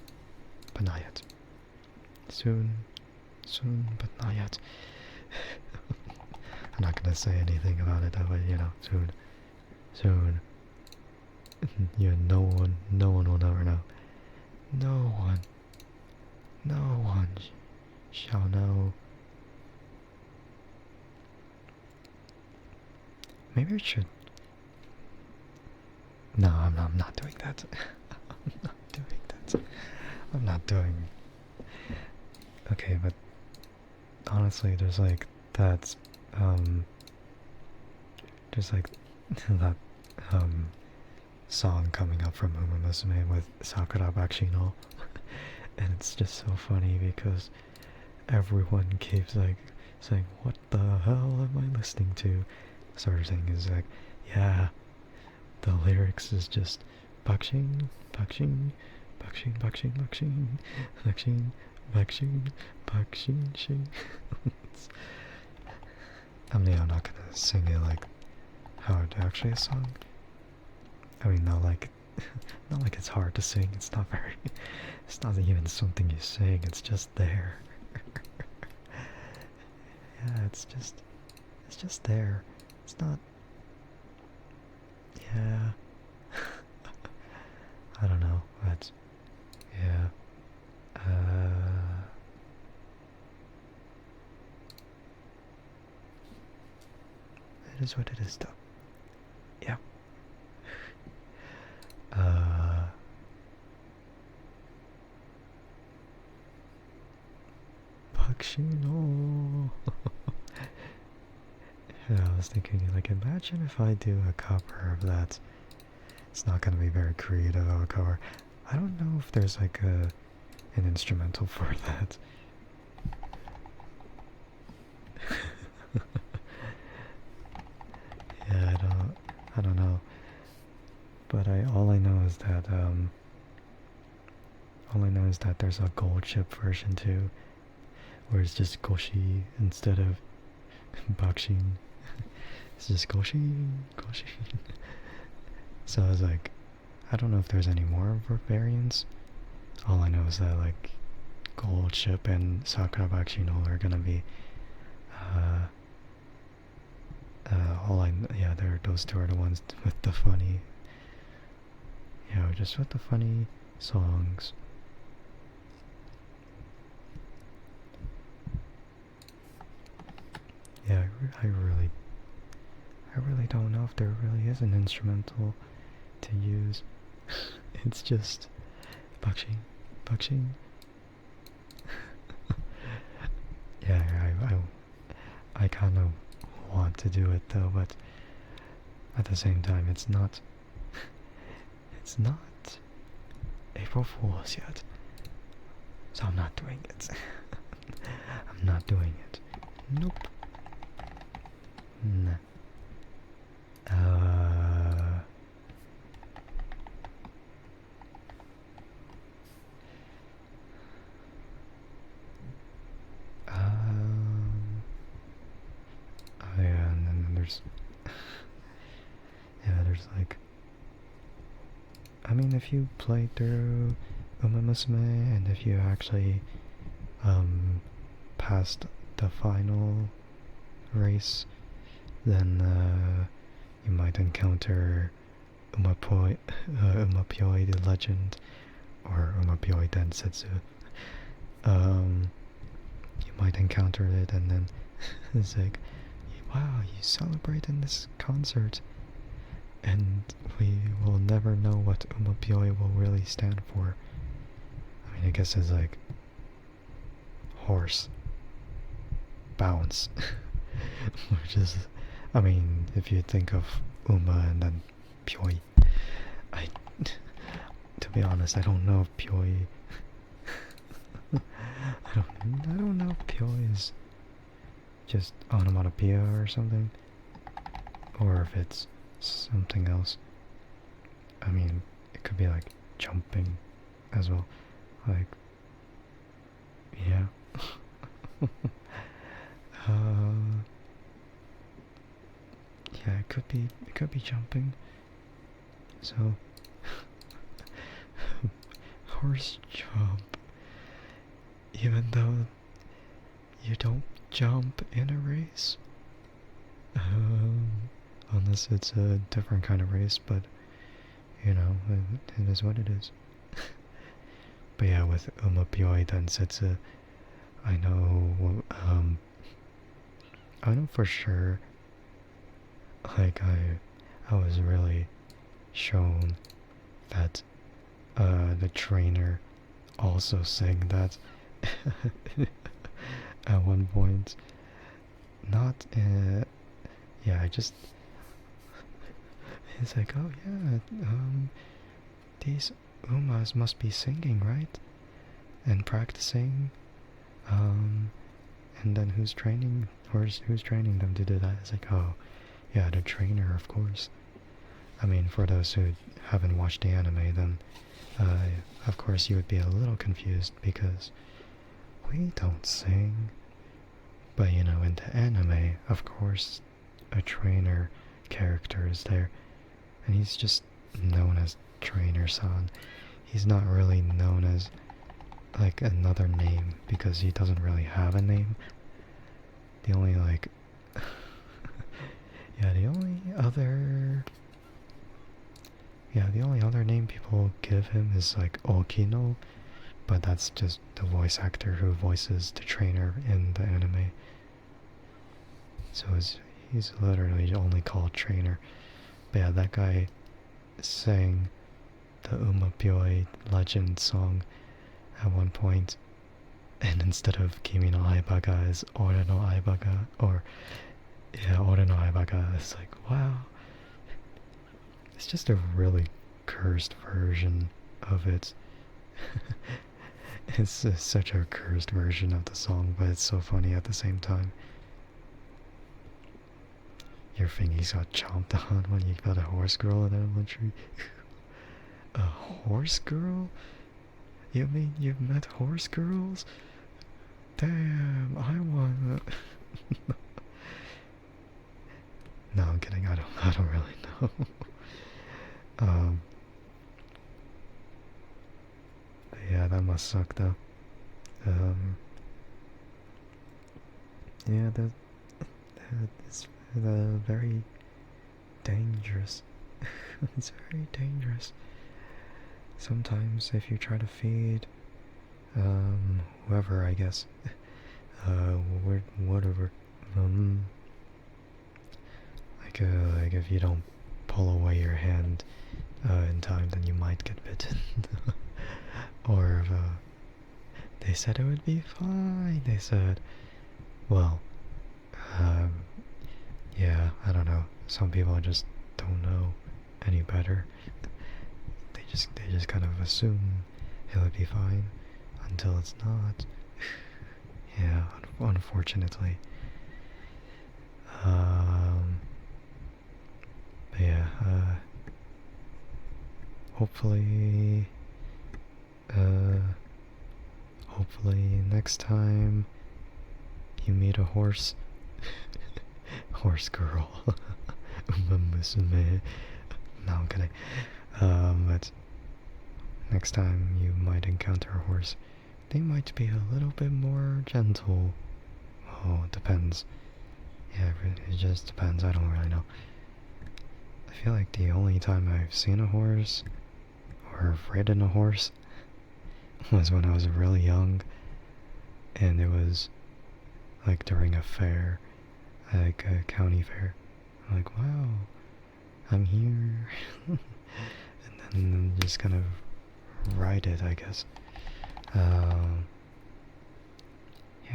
Speaker 1: but not yet. Soon, but not yet. I'm not gonna say anything about it, but you know, soon. Yeah, no one will ever know. No one shall know. Maybe I should. No, I'm not doing that. I'm not doing that. I'm not doing. Okay, but honestly, there's like that. There's like that song coming up from Umamusume with Sakura Bakshino, and it's just so funny because everyone keeps like saying, "What the hell am I listening to?" Sort of thing is like, yeah, the lyrics is just Bakshin, Bakshin, Bakshin, Bakshin, Bakshin, Bakshin, Bakshin, Bakshin, Shin. I mean, I'm not gonna sing it like how it's actually a song. I mean, not like it's hard to sing. It's not very, It's not even something you sing, it's just there. Yeah, it's just there. It's not, yeah. I don't know, but yeah. It is what it is, though. Yeah. Pakshino. Yeah, I was thinking, like, imagine if I do a cover of that. It's not gonna be very creative of a cover. I don't know if there's like an instrumental for that. Yeah, I don't know. But all I know is that there's a gold chip version too, where it's just Goshi instead of Bakshin. It's just Goshi. So I was like, I don't know if there's any more variants. All I know is that like gold chip and Sakura Bakshino are gonna be yeah, those two are the ones with the funny, just with the funny songs. Yeah, I really don't know if there really is an instrumental to use. It's just Bakshin. Yeah, I kind of want to do it though, but at the same time, it's not April Fool's yet, so I'm not doing it. I'm not doing it. Nope. Nah. Oh yeah, and then there's there's like, I mean, if you play through Umamusume and if you actually passed the final race, then you might encounter Umapoi the Legend, or Umapoi Densetsu. You might encounter it, and then it's like, wow, you celebrated this concert, and we will never know what Umapoi will really stand for. I mean, I guess it's like horse, bounce, which is, I mean, if you think of Uma and then Pyoi, to be honest, I don't know if Pyoi, I don't know if Pyoi is just onomatopoeia or something, or if it's something else. I mean, it could be like jumping as well, like, yeah. Yeah, it could be jumping. So horse jump, even though you don't jump in a race, unless it's a different kind of race, but it is what it is. But yeah, with Umapyoi Densetsu, I know for sure, like I was really shown that the trainer also sang that at one point. Not yeah, it's like, oh yeah, these Umas must be singing, right? And practicing, and then who's training them to do that? It's like, oh yeah, the trainer, of course. I mean, for those who haven't watched the anime, then of course you would be a little confused because we don't sing. But in the anime, of course, a trainer character is there, and he's just known as Trainer-san. He's not really known as like another name because he doesn't really have a name. The only like yeah, the only other name people give him is like Okino, but that's just the voice actor who voices the trainer in the anime. So he's literally only called Trainer. But yeah, that guy sang the Umamusume legend song at one point, and instead of Kimi no Aibaga is Ore no Aibaga, or yeah, Ore no Aibaga. It's like, wow. It's just a really cursed version of it. It's such a cursed version of the song, but it's so funny at the same time. Your fingies got chomped on when you got a horse girl in elementary. A horse girl? You mean you've met horse girls? Damn, I wanna. No, I'm kidding. I don't really know. um, yeah, that must suck though. Yeah, it's very dangerous. It's very dangerous. Sometimes if you try to feed, whoever, I guess, whatever, like if you don't pull away your hand, in time, then you might get bitten. Or, they said it would be fine, they said. Well, yeah, I don't know. Some people just don't know any better. They just kind of assume it would be fine until it's not. Yeah, unfortunately. But yeah, hopefully, hopefully next time you meet a horse, horse girl, Umamusume. No, I'm kidding. But next time you might encounter a horse, they might be a little bit more gentle. Oh, it depends. Yeah, it just depends. I don't really know. I feel like the only time I've seen a horse or ridden a horse was when I was really young, and it was like during a fair, like a county fair. I'm like, wow, I'm here. And then just kind of ride it, I guess. Yeah,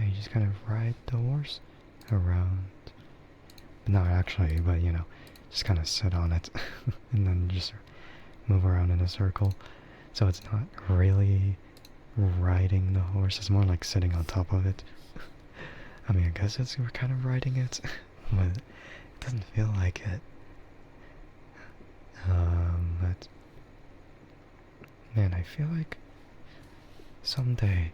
Speaker 1: you just kind of ride the horse around. Not actually, but you know, just kind of sit on it and then just move around in a circle. So it's not really riding the horse, it's more like sitting on top of it. I mean, I guess we're kind of riding it, but it doesn't feel like it. But man, I feel like someday,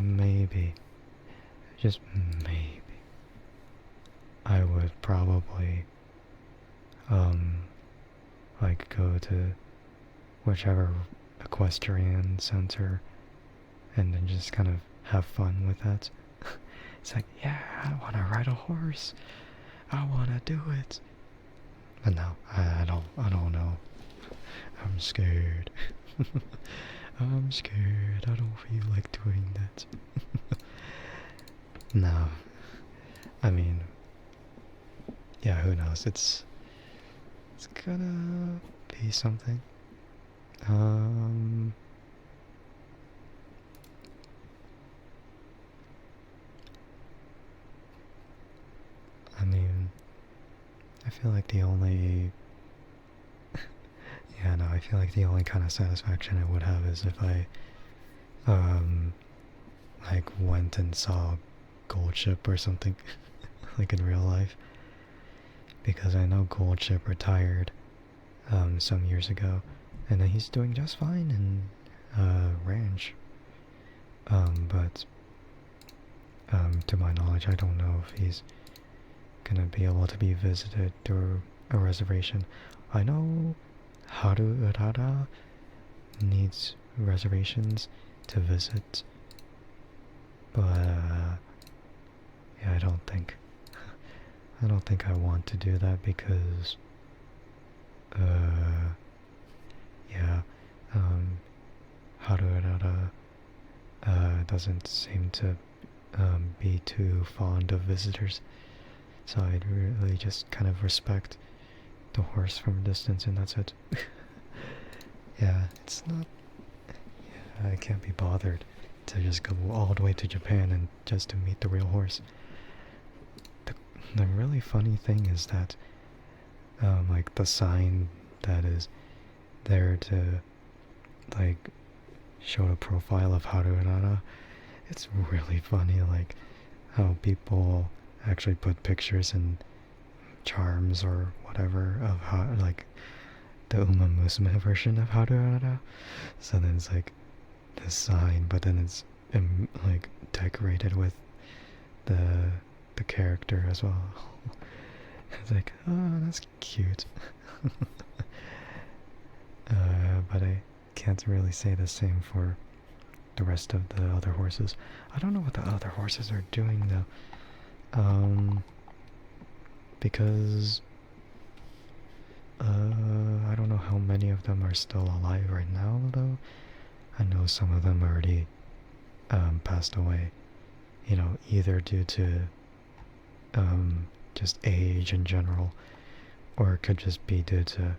Speaker 1: maybe, just maybe, I would probably, like go to whichever equestrian center and then just kind of have fun with that. It's like, yeah, I want to ride a horse. I want to do it. But no, I don't know. I'm scared. I'm scared. I don't feel like doing that. No. I mean, yeah, who knows? It's gonna be something. I mean, I feel like the only yeah, no, I feel like the only kind of satisfaction I would have is if I like went and saw Gold Ship or something like in real life, because I know Gold Ship retired some years ago, and then he's doing just fine in ranch. But to my knowledge, I don't know if he's gonna be able to be visited through a reservation. I know Haru Urara needs reservations to visit, but yeah, I don't think I want to do that because yeah, um, Haruerara doesn't seem to be too fond of visitors, so I'd really just kind of respect the horse from a distance, and that's it. Yeah, it's not. Yeah, I can't be bothered to just go all the way to Japan and just to meet the real horse. The, the really funny thing is that, like the sign that is there to like show a profile of Haruerara, it's really funny, like how people actually put pictures and charms or whatever of how, like the Umamusume version of Haruerara. So then it's like this sign, but then it's like decorated with the the character as well. It's like, oh, that's cute. But I can't really say the same for the rest of the other horses. I don't know what the other horses are doing though. Because I don't know how many of them are still alive right now though. I know some of them already passed away. You know, either due to just age in general, or it could just be due to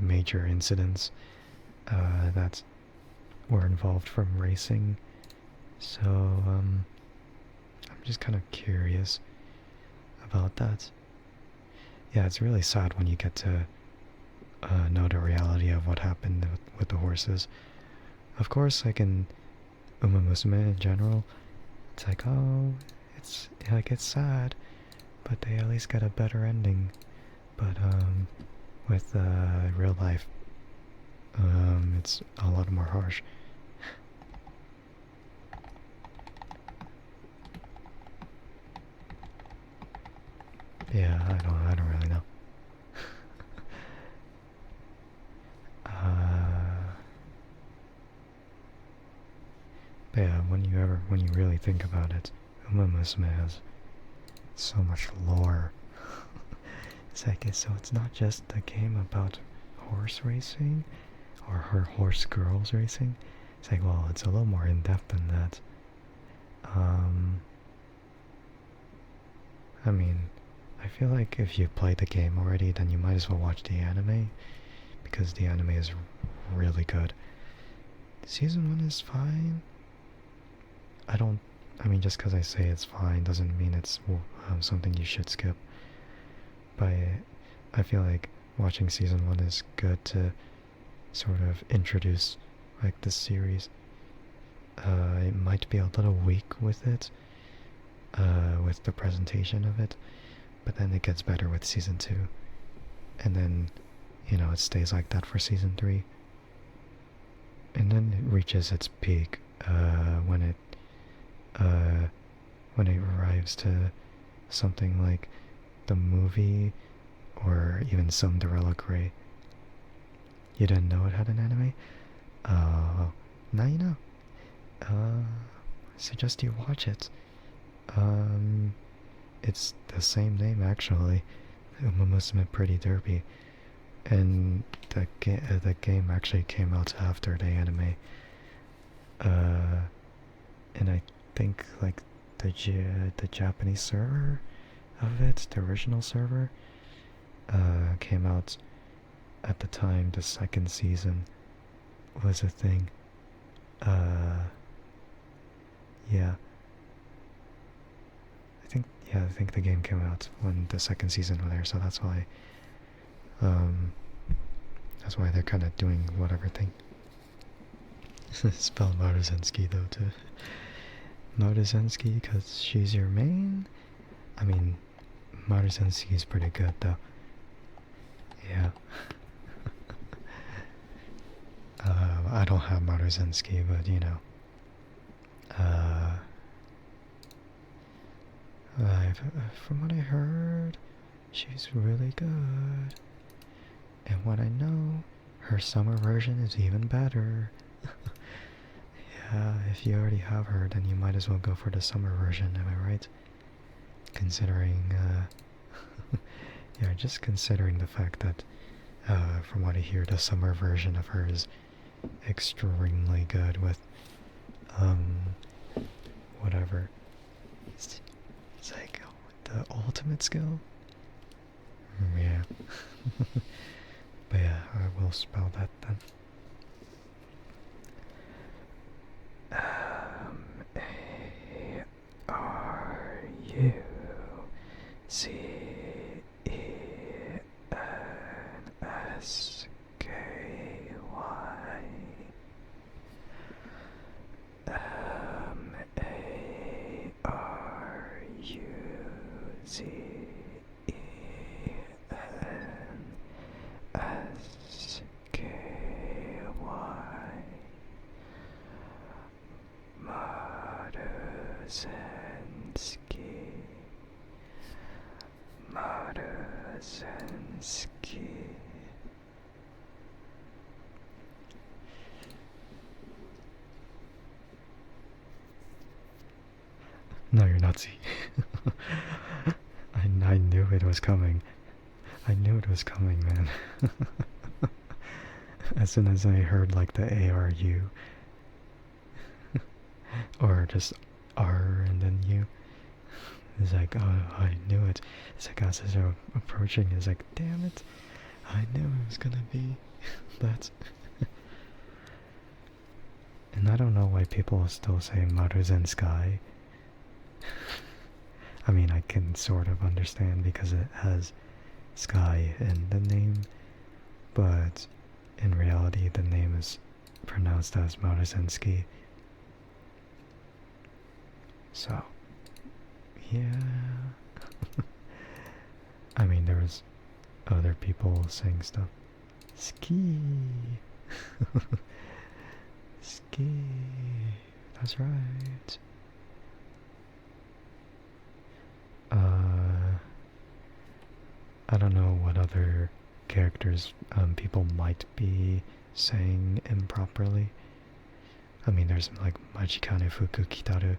Speaker 1: major incidents that were involved from racing. So I'm just kind of curious about that. Yeah, it's really sad when you get to know the reality of what happened with the horses. Of course, like in Umamusume in general, it's like, oh, it's like it's sad, but they at least get a better ending. But with real life, it's a lot more harsh. Yeah, I don't really know. But yeah, when you really think about it, Umamusume has so much lore. It's like, so it's not just a game about horse racing or her horse girls racing. It's like, well, it's a little more in depth than that. I mean, I feel like if you played the game already, then you might as well watch the anime because the anime is really good. Season 1 is fine. I mean, just because I say it's fine doesn't mean it's something you should skip. But I feel like watching season 1 is good to sort of introduce like this series. It might be a little weak with it, with the presentation of it, but then it gets better with season 2. And then, you know, it stays like that for season 3. And then it reaches its peak when it arrives to something like the movie or even Cinderella Grey. You didn't know it had an anime? Now you know. I suggest you watch it. It's the same name actually, Umamusume Pretty Derby, and the game actually came out after the anime. And I think like the Japanese server of it, the original server, came out at the time the second season was a thing. Yeah. I think the game came out when the second season was there, so that's why they're kind of doing whatever thing. Spell Maruzensky though too. Maruzensky because she's your main? I mean, Maruzensky's pretty good though. Yeah. I don't have Maruzensky, but you know. From what I heard, she's really good. And what I know, her summer version is even better. Yeah, if you already have her, then you might as well go for the summer version, am I right? Considering, yeah, just considering the fact that, from what I hear, the summer version of her is extremely good with, whatever. It's like, the ultimate skill? Yeah. But yeah, I will spell that then. Amusenkey. Marusensky. No, you're Nazi. I knew it was coming. I knew it was coming, man. As soon as I heard like the ARU, or just R and then U, it's like, oh, I knew it. It's like as they're approaching, it's like, damn it, I knew it was gonna be that. And I don't know why people still say Maruzen Sky. I mean, I can sort of understand because it has sky in the name, but in reality the name is pronounced as Marusensky. So, yeah. I mean, there was other people saying stuff. Ski! Ski! That's right. I don't know what other characters people might be saying improperly. I mean, there's like Majikane Fuku Kitaru,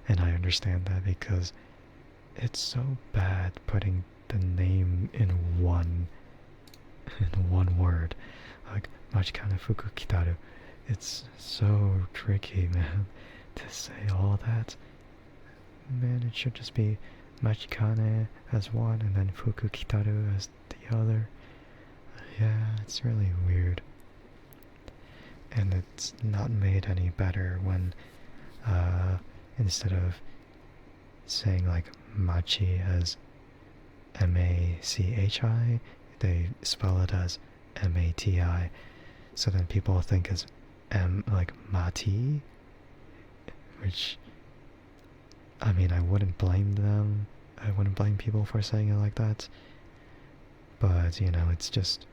Speaker 1: and I understand that because it's so bad putting the name in one word. Like Majikane Fuku Kitaru. It's so tricky, man, to say all that. Man, it should just be Majikane as one and then Fuku Kitaru as the other. Yeah, it's really weird. And it's not made any better when instead of saying like Machi as M-A-C-H-I, they spell it as M-A-T-I. So then people think it's like Mati, which, I mean, I wouldn't blame them. I wouldn't blame people for saying it like that. But, you know, it's just,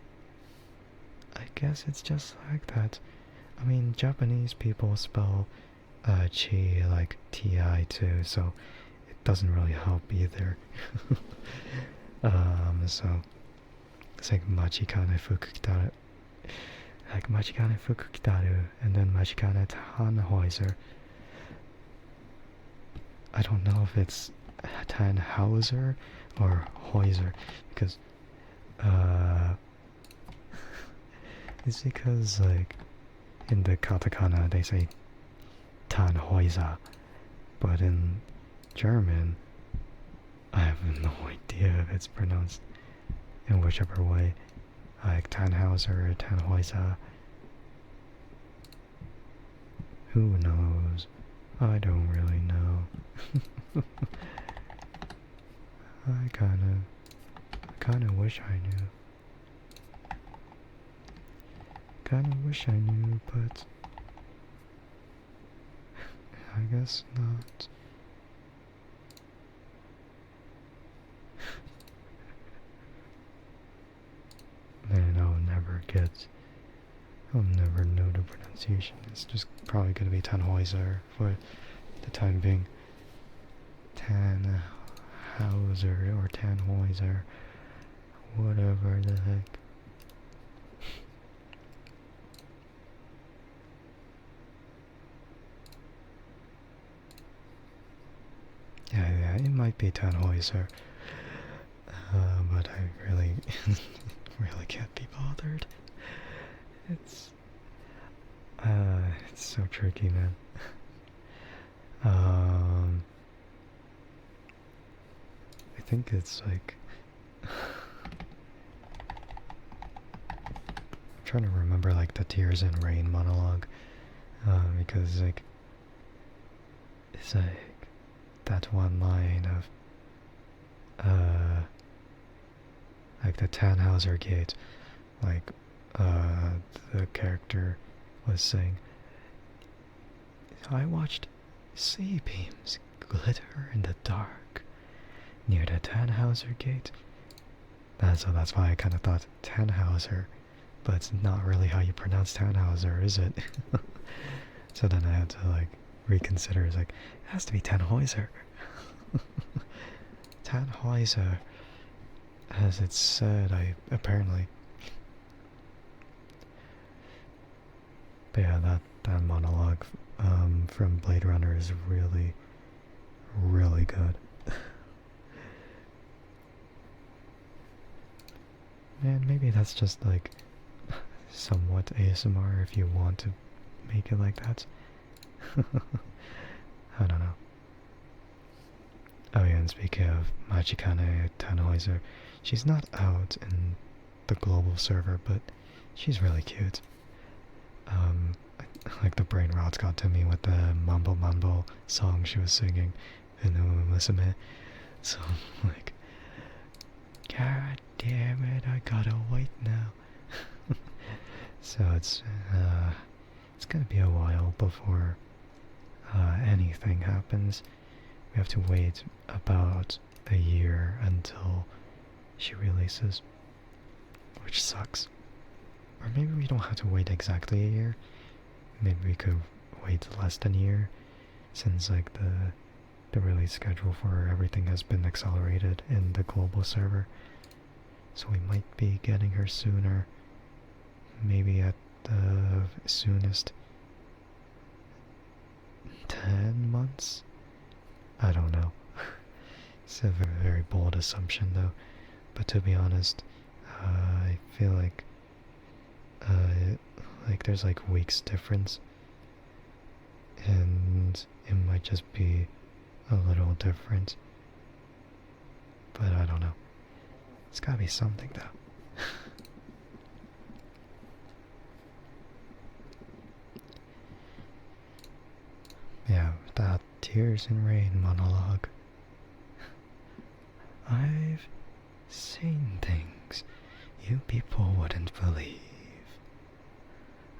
Speaker 1: I guess it's just like that. I mean, Japanese people spell chi like T-I too, so it doesn't really help either. So it's like Majikane Fukukitaru. Like Majikane Fukukitaru and then Majikane Tannhäuser. I don't know if it's Tannhäuser or Häuser because it's because like in the katakana they say Tannhäuser, but in German I have no idea if it's pronounced in whichever way, like Tannhäuser or Tannhäuser. Who knows? I don't really know. I kinda wish I knew. Kinda wish I knew, but I guess not. Man, I'll never know the pronunciation. It's just probably gonna be Tannhäuser for the time being. Tannhäuser or Tannhäuser, whatever the heck. might be Tannhäuser, but I really, really can't be bothered. It's, it's so tricky, man. I think it's like, I'm trying to remember like the Tears in Rain monologue, because like, it's like that one line of, like the Tannhauser Gate, like, the character was saying, I watched sea beams glitter in the dark near the Tannhauser Gate. So that's why I kind of thought Tannhauser, but it's not really how you pronounce Tannhauser, is it? So then I had to like reconsider. It's like, it has to be Tannhäuser. Tannhäuser, as it's said, apparently. But yeah, that monologue from Blade Runner is really, really good. And maybe that's just like somewhat ASMR if you want to make it like that. I don't know. Oh yeah, and speaking of Machikane Tannhäuser, she's not out in the global server, but she's really cute. Like the brain rots got to me with the Mambo Mambo song she was singing in Umamusume. So like, God damn it, I gotta wait now. So it's gonna be a while before anything happens. We have to wait about a year until she releases, which sucks. Or maybe we don't have to wait exactly a year. Maybe we could wait less than a year, since like the release schedule for everything has been accelerated in the global server. So we might be getting her sooner. Maybe at the soonest 10 months? I don't know. It's a very, very bold assumption though. But to be honest, I feel like there's like weeks difference, and it might just be a little different. But I don't know. It's gotta be something though. Yeah, that Tears in Rain monologue. I've seen things you people wouldn't believe.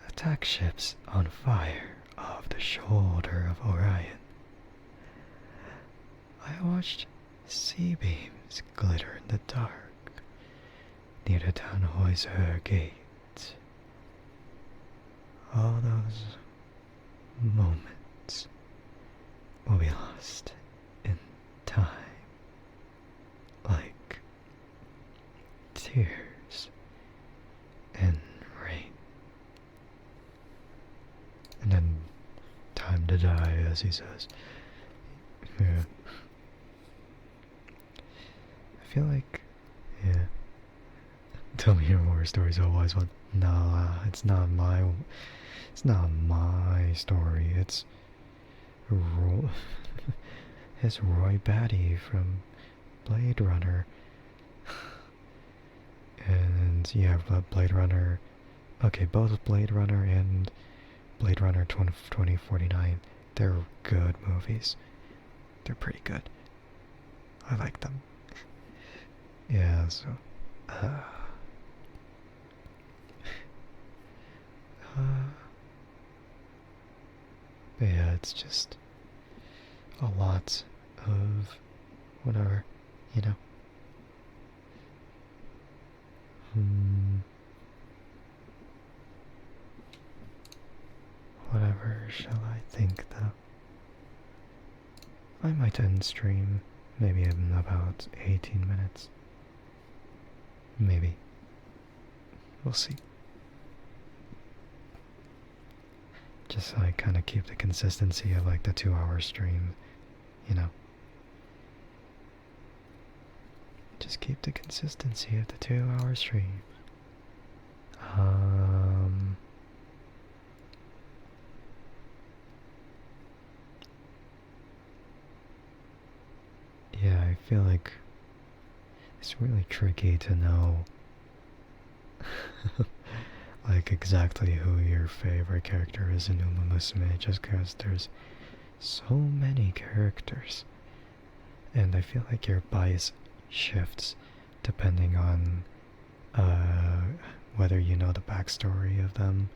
Speaker 1: Attack ships on fire off the shoulder of Orion. I watched sea beams glitter in the dark near the Tannhäuser Gate. All those moments will be lost in time, like tears in rain. And then time to die, as he says. Yeah. I feel like, yeah. Tell me your horror stories, oh wise one. No, it's not my story. It's it's Roy Batty from Blade Runner. And yeah, Blade Runner. Okay, both Blade Runner and Blade Runner 2049. They're good movies. They're pretty good. I like them. Yeah, so but yeah, it's just a lot of whatever, you know. Whatever shall I think though? I might end stream maybe in about 18 minutes. Maybe. We'll see. Just so I kind of keep the consistency of like the 2-hour stream, you know. Just keep the consistency of the 2-hour stream. Yeah, I feel like it's really tricky to know like exactly who your favorite character is in Umamusume just because there's so many characters. And I feel like your bias shifts depending on whether you know the backstory of them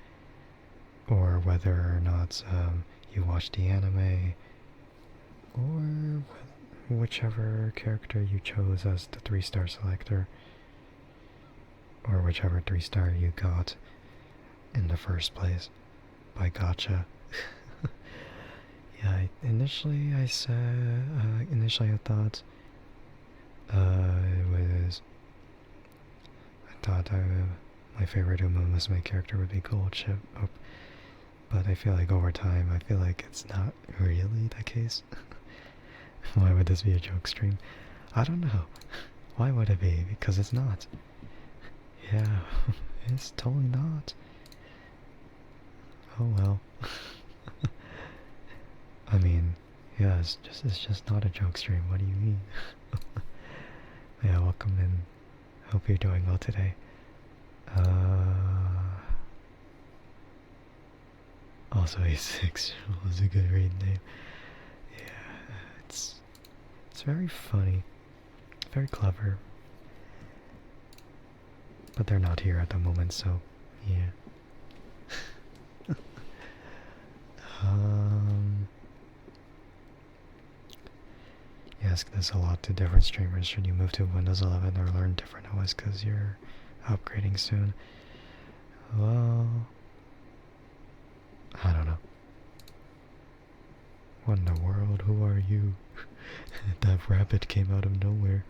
Speaker 1: or whether or not you watch the anime or whichever character you chose as the 3-star selector or whichever 3-star you got in the first place by gacha. Yeah, initially I thought my favorite Umamusume character would be Gold Chip, but I feel like over time, I feel like it's not really the case. Why would this be a joke stream? I don't know. Why would it be? Because it's not. Yeah, it's totally not. Oh well. I mean, yeah, it's just not a joke stream. What do you mean? Yeah, welcome in. Hope you're doing well today. Also A6 was a good read name. Yeah, it's very funny, very clever. But they're not here at the moment, so yeah. You ask this a lot to different streamers. Should you move to Windows 11 or learn different OS because you're upgrading soon? Well, I don't know. What in the world? Who are you? That rabbit came out of nowhere.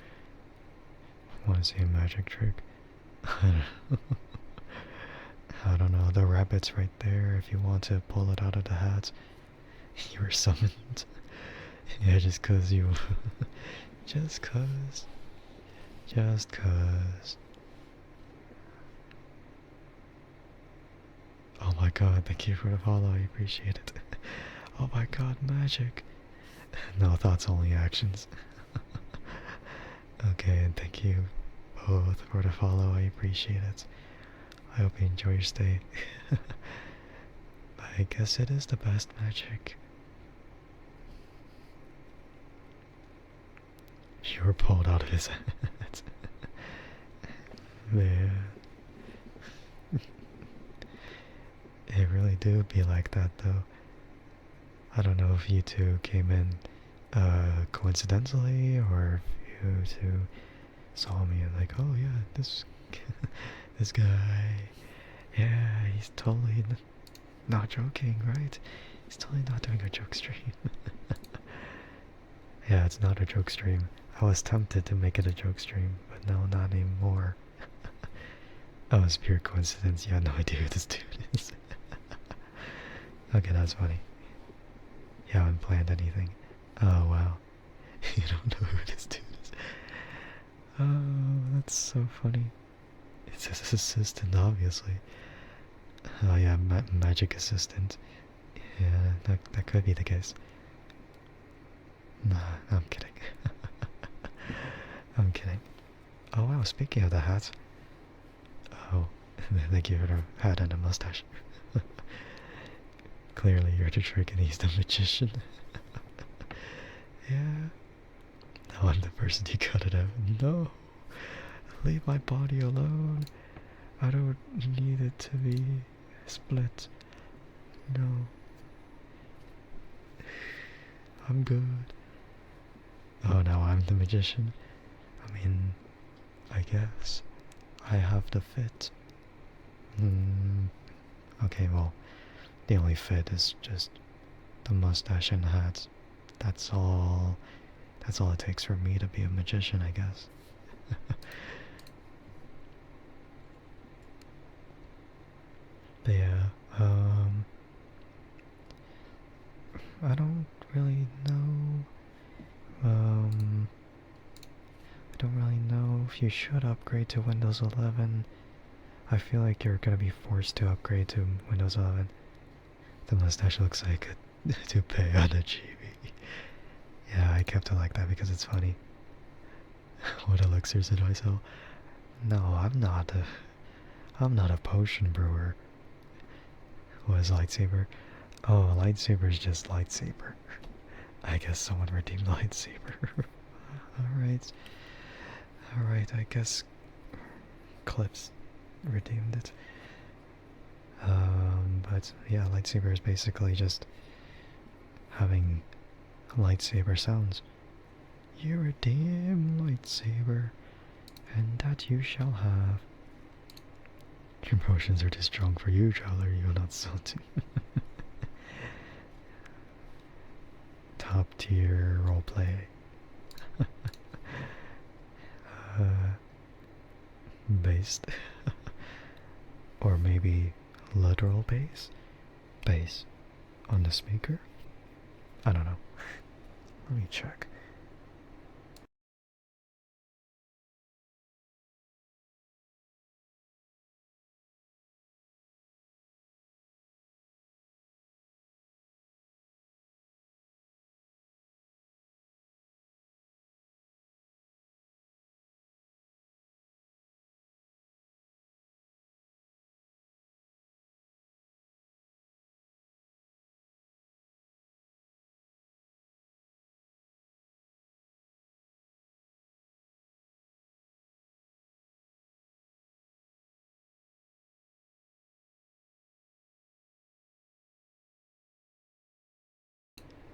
Speaker 1: Want to see a magic trick? I don't know. The rabbit's right there if you want to pull it out of the hat. You were summoned. Yeah, just cause you... just cause. Oh my god, thank you for the follow, I appreciate it. Oh my god, magic. No thoughts, only actions. Okay, and thank you both for the follow, I appreciate it. I hope you enjoy your stay. I guess it is the best magic. You were pulled out of his hands. Man. It really do be like that though. I don't know if you two came in coincidentally or if you two saw me and like, oh yeah, this this guy, yeah, he's totally not joking, right? He's totally not doing a joke stream. Yeah, it's not a joke stream. I was tempted to make it a joke stream, but no, not anymore. Oh, it's pure coincidence. You had no idea who this dude is. Okay, that's funny. You haven't planned anything. Oh, wow. You don't know who this dude is. Oh, that's so funny. It's his assistant, obviously. Oh yeah, magic assistant. Yeah, that could be the case. Nah, I'm kidding. I'm kidding. Oh wow, speaking of the hat. Oh, thank you for the hat and the mustache. Clearly you're the trick and he's the magician. Yeah. No, I'm the person you cut it out. No. Leave my body alone. I don't need it to be split. No. I'm good. Oh, now I'm the magician. I mean, I guess I have the fit. Okay, well, the only fit is just the mustache and the hat. That's all it takes for me to be a magician, I guess. But yeah, I don't really know, I don't really know if you should upgrade to Windows 11, I feel like you're gonna be forced to upgrade to Windows 11. The mustache looks like a toupee on a chibi. Yeah, I kept it like that because it's funny. What elixirs did I sell? No, I'm not a potion brewer. What is lightsaber? Oh, lightsaber's just lightsaber. I guess someone redeemed lightsaber. Alright. Alright, I guess Clips redeemed it. But yeah, lightsaber is basically just having lightsaber sounds. You redeem lightsaber, and that you shall have. Your potions are too strong for you, traveler. You are not salty. Top tier roleplay. Based. Or maybe literal bass? Bass on the speaker? I don't know. Let me check.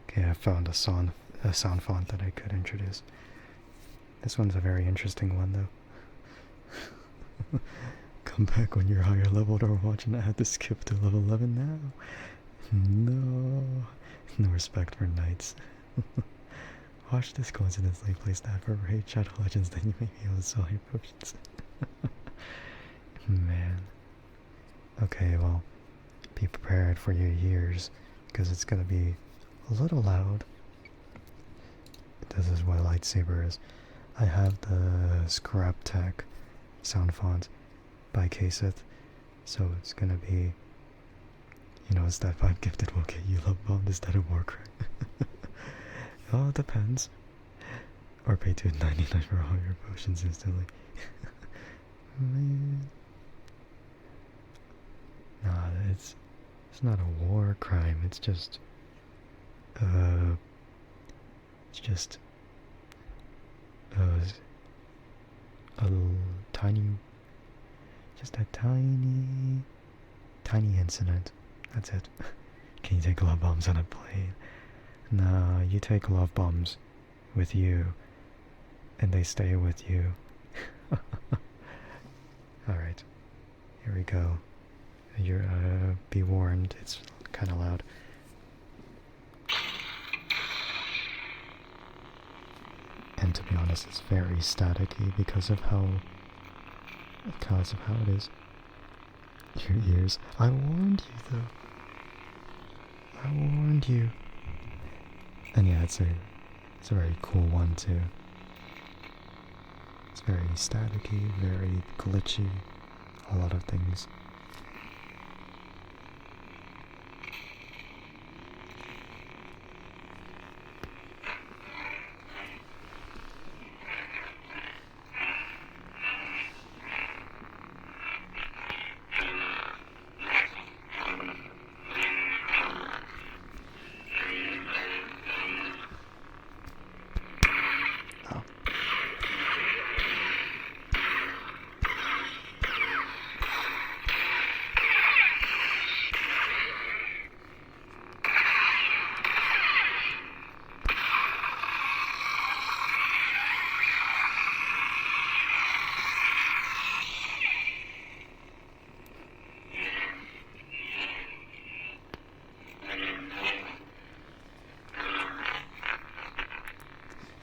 Speaker 1: Okay, I found a sound font that I could introduce. This one's a very interesting one, though. Come back when you're higher leveled or watch and I had to skip to level 11 now. No. No respect for knights. Watch this coincidentally place that for Raid Shadow Legends, then you may be able to sell your potions. Man. Okay, well, be prepared for your ears, because it's gonna be a little loud. This is what lightsaber is. I have the Scrap Tech sound font by Kaseth, so it's gonna be, you know, it's that 5 gifted will get you love bombed instead of Warcry. Oh, it depends. Or pay $2.99 for all your potions instantly. Man. Nah, it's not a war crime, it's just a tiny, just a tiny incident. That's it. Can you take love bombs on a plane? Nah, you take love bombs with you, and they stay with you. Alright, here we go. You're, be warned, it's kinda loud. And to be honest, it's very staticky because of how it is. Your ears. I warned you, though. I warned you. And yeah, it's a very cool one too. It's very staticky, very glitchy, a lot of things.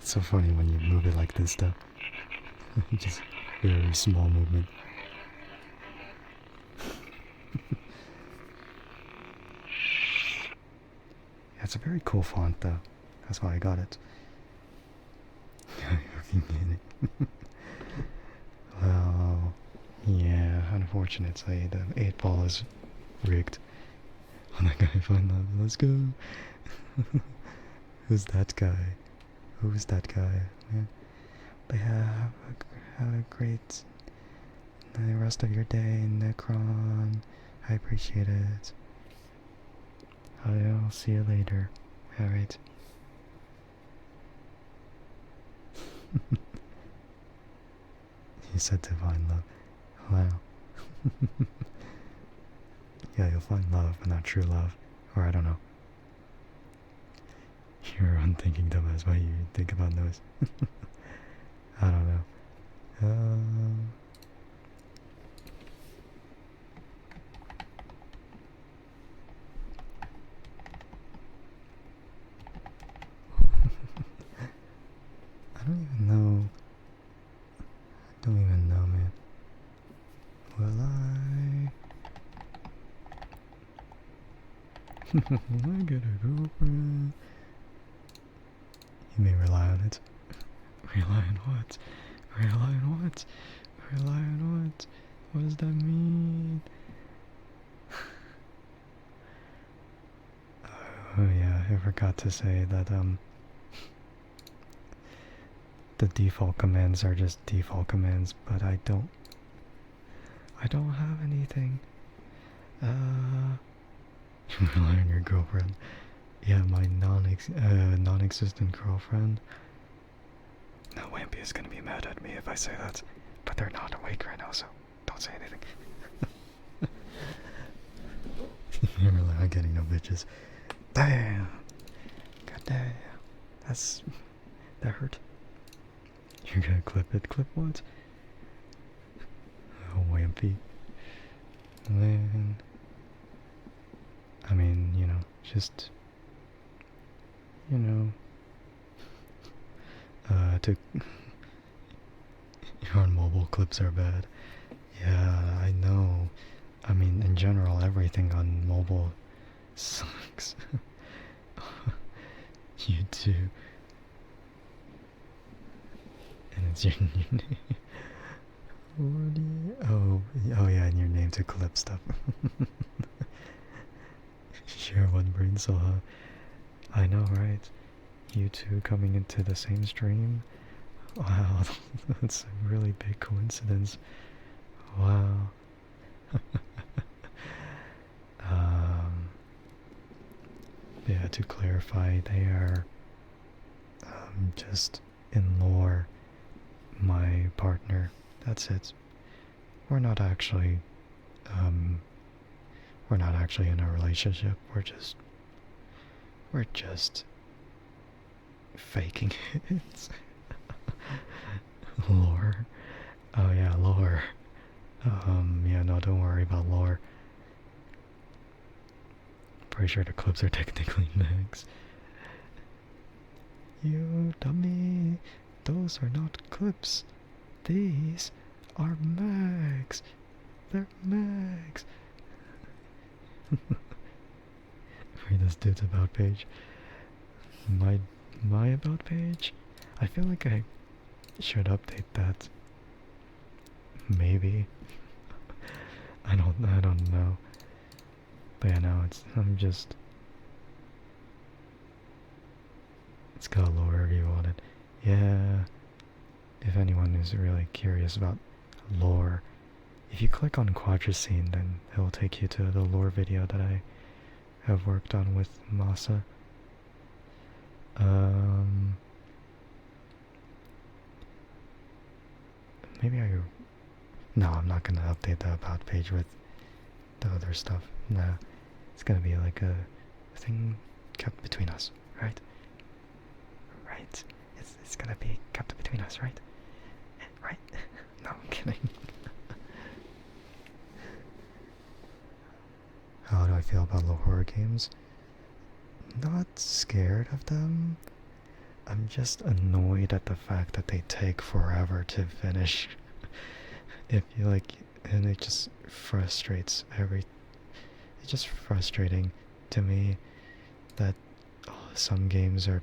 Speaker 1: It's so funny when you move it like this, though. Just very small movement. Yeah, it's a very cool font, though. That's why I got it. Well, yeah, unfortunately, the 8 ball is rigged. Oh, that guy find love. Let's go. Who's that guy? Who's that guy? Yeah. But yeah, have a great the rest of your day, Necron. I appreciate it. I'll see you later. Alright. You said to find love. Wow. Yeah, you'll find love, but not true love. Or I don't know. You're unthinking dumbass. Why you think about those? I don't know. I don't even know. I don't even know, man. Will I? Will I get a girlfriend? You may rely on it. Rely on what? Rely on what? Rely on what? What does that mean? Oh yeah, I forgot to say that the default commands are just default commands, but I don't have anything. Rely on your girlfriend. Yeah, my non-existent girlfriend. Now Wimpy is gonna be mad at me if I say that, but they're not awake right now, so don't say anything. You're really not getting no bitches. Damn. God damn. That hurt. You're gonna clip it. Clip what? Oh, Wimpy. Man. I mean, just, to your mobile clips are bad. Yeah, I know. I mean, in general, everything on mobile sucks. You too. And it's your name. Oh yeah, and your name to clip stuff. Share one brain cell, huh? I know, right? You two coming into the same stream? Wow, that's a really big coincidence. Wow. Yeah, to clarify, they are just in lore my partner. That's it. We're not actually in a relationship. We're just faking it. Lore. Oh yeah, lore. Yeah, no, don't worry about lore. Pretty sure the clips are technically mags. You dummy. Those are not clips. These are mags. They're mags. Read this dude's about page. My about page? I feel like I should update that. Maybe. I don't know. But yeah, no, it's got a lower review on it. Yeah. If anyone is really curious about lore, if you click on Quadrascene, then it'll take you to the lore video that I have worked on with Masa. Maybe no, I'm not gonna update the about page with the other stuff. Nah, it's gonna be like a thing kept between us, right? Right. It's gonna be kept between us, right? Right? No, I'm kidding. How do I feel about low horror games? Not scared of them. I'm just annoyed at the fact that they take forever to finish. And it just frustrates it's just frustrating to me that some games are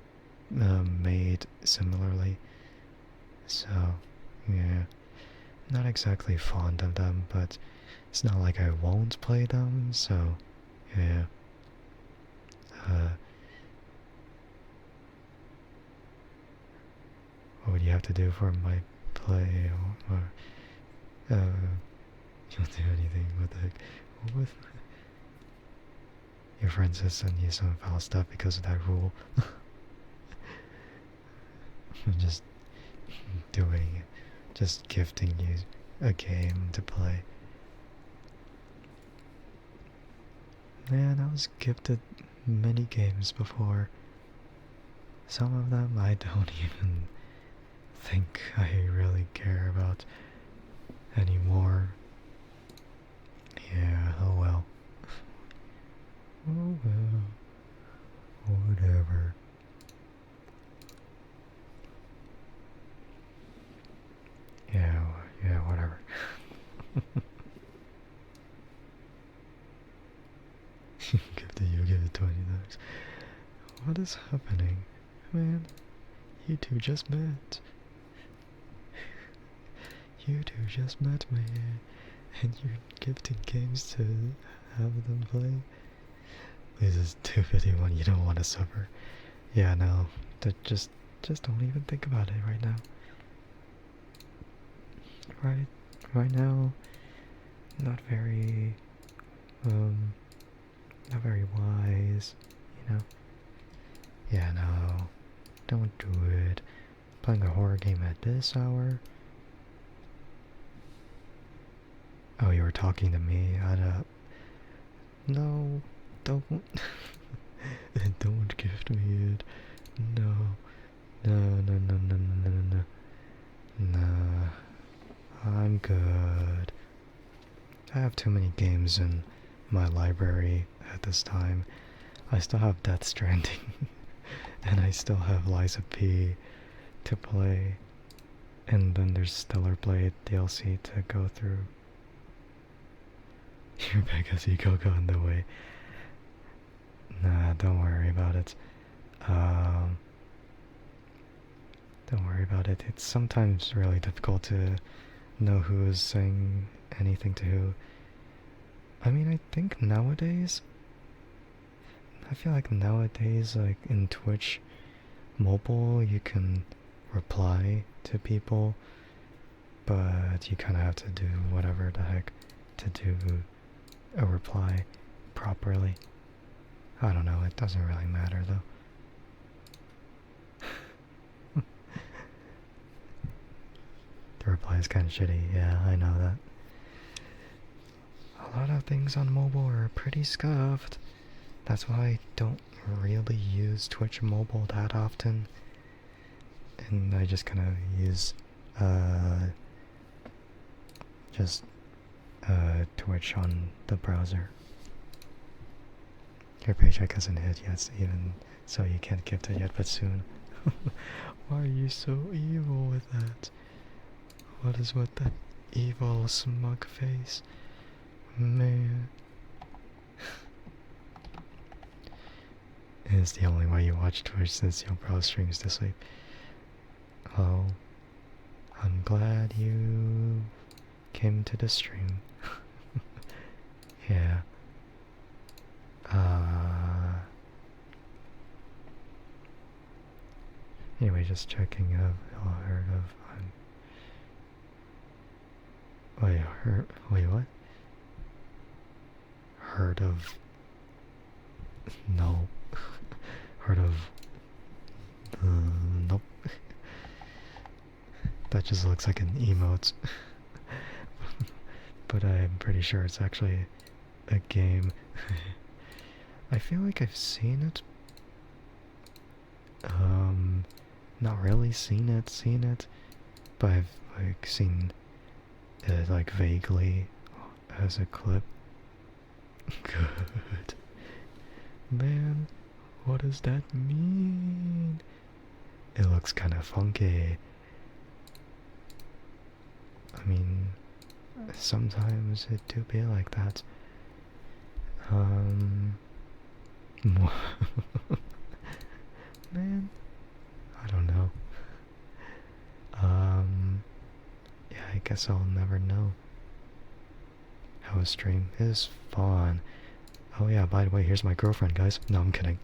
Speaker 1: made similarly. So, yeah. not exactly fond of them, but it's not like I won't play them, so yeah. What would you have to do for my play? Or you don't do anything. What the heck? What was your friend says send you some foul stuff because of that rule? I'm just just gifting you a game to play. Man, I was gifted many games before. Some of them I don't even think I really care about anymore. Yeah, oh well. Oh well. Whatever. Yeah, whatever. Give it $20. What is happening? Man, you two just met. You two just met me, and you're gifting games to have them play? This is 251, you don't want to suffer. Yeah, no, just don't even think about it right now. Right now, not very wise, you know? Yeah, no, don't do it. Playing a horror game at this hour? Oh, you were talking to me. No, don't. Don't gift me it. No. No. Nah. I'm good. I have too many games in my library at this time. I still have Death Stranding. And I still have Liza P to play. And then there's Stellar Blade DLC to go through. Your Pegasus Coco on the way. Nah, don't worry about it. Don't worry about it. It's sometimes really difficult to know who is saying anything to who. I mean, I think nowadays, I feel like nowadays, like in Twitch mobile, you can reply to people, but you kind of have to do whatever the heck to do a reply properly. I don't know, it doesn't really matter though. The reply is kind of shitty, yeah, I know that. A lot of things on mobile are pretty scuffed. That's why I don't really use Twitch mobile that often. And I just kind of use Twitch on the browser. Your paycheck hasn't hit yet, even so you can't gift it yet, but soon. Why are you so evil with that? What is with that evil smug face? Man. It's the only way you watch Twitch since your bro streams to sleep. Oh, I'm glad you came to the stream. Yeah. Anyway, just checking if y'all heard of wait, what? Heard of no. Heard of nope. That just looks like an emote. But I'm pretty sure it's actually a game. I feel like I've seen it. Not really seen it, but I've like seen it like vaguely as a clip. Good. Man, what does that mean? It looks kind of funky. I mean, sometimes it do be like that. Man, I don't know. Yeah, I guess I'll never know. How a stream is fun. Oh yeah, by the way, here's my girlfriend, guys. No, I'm kidding.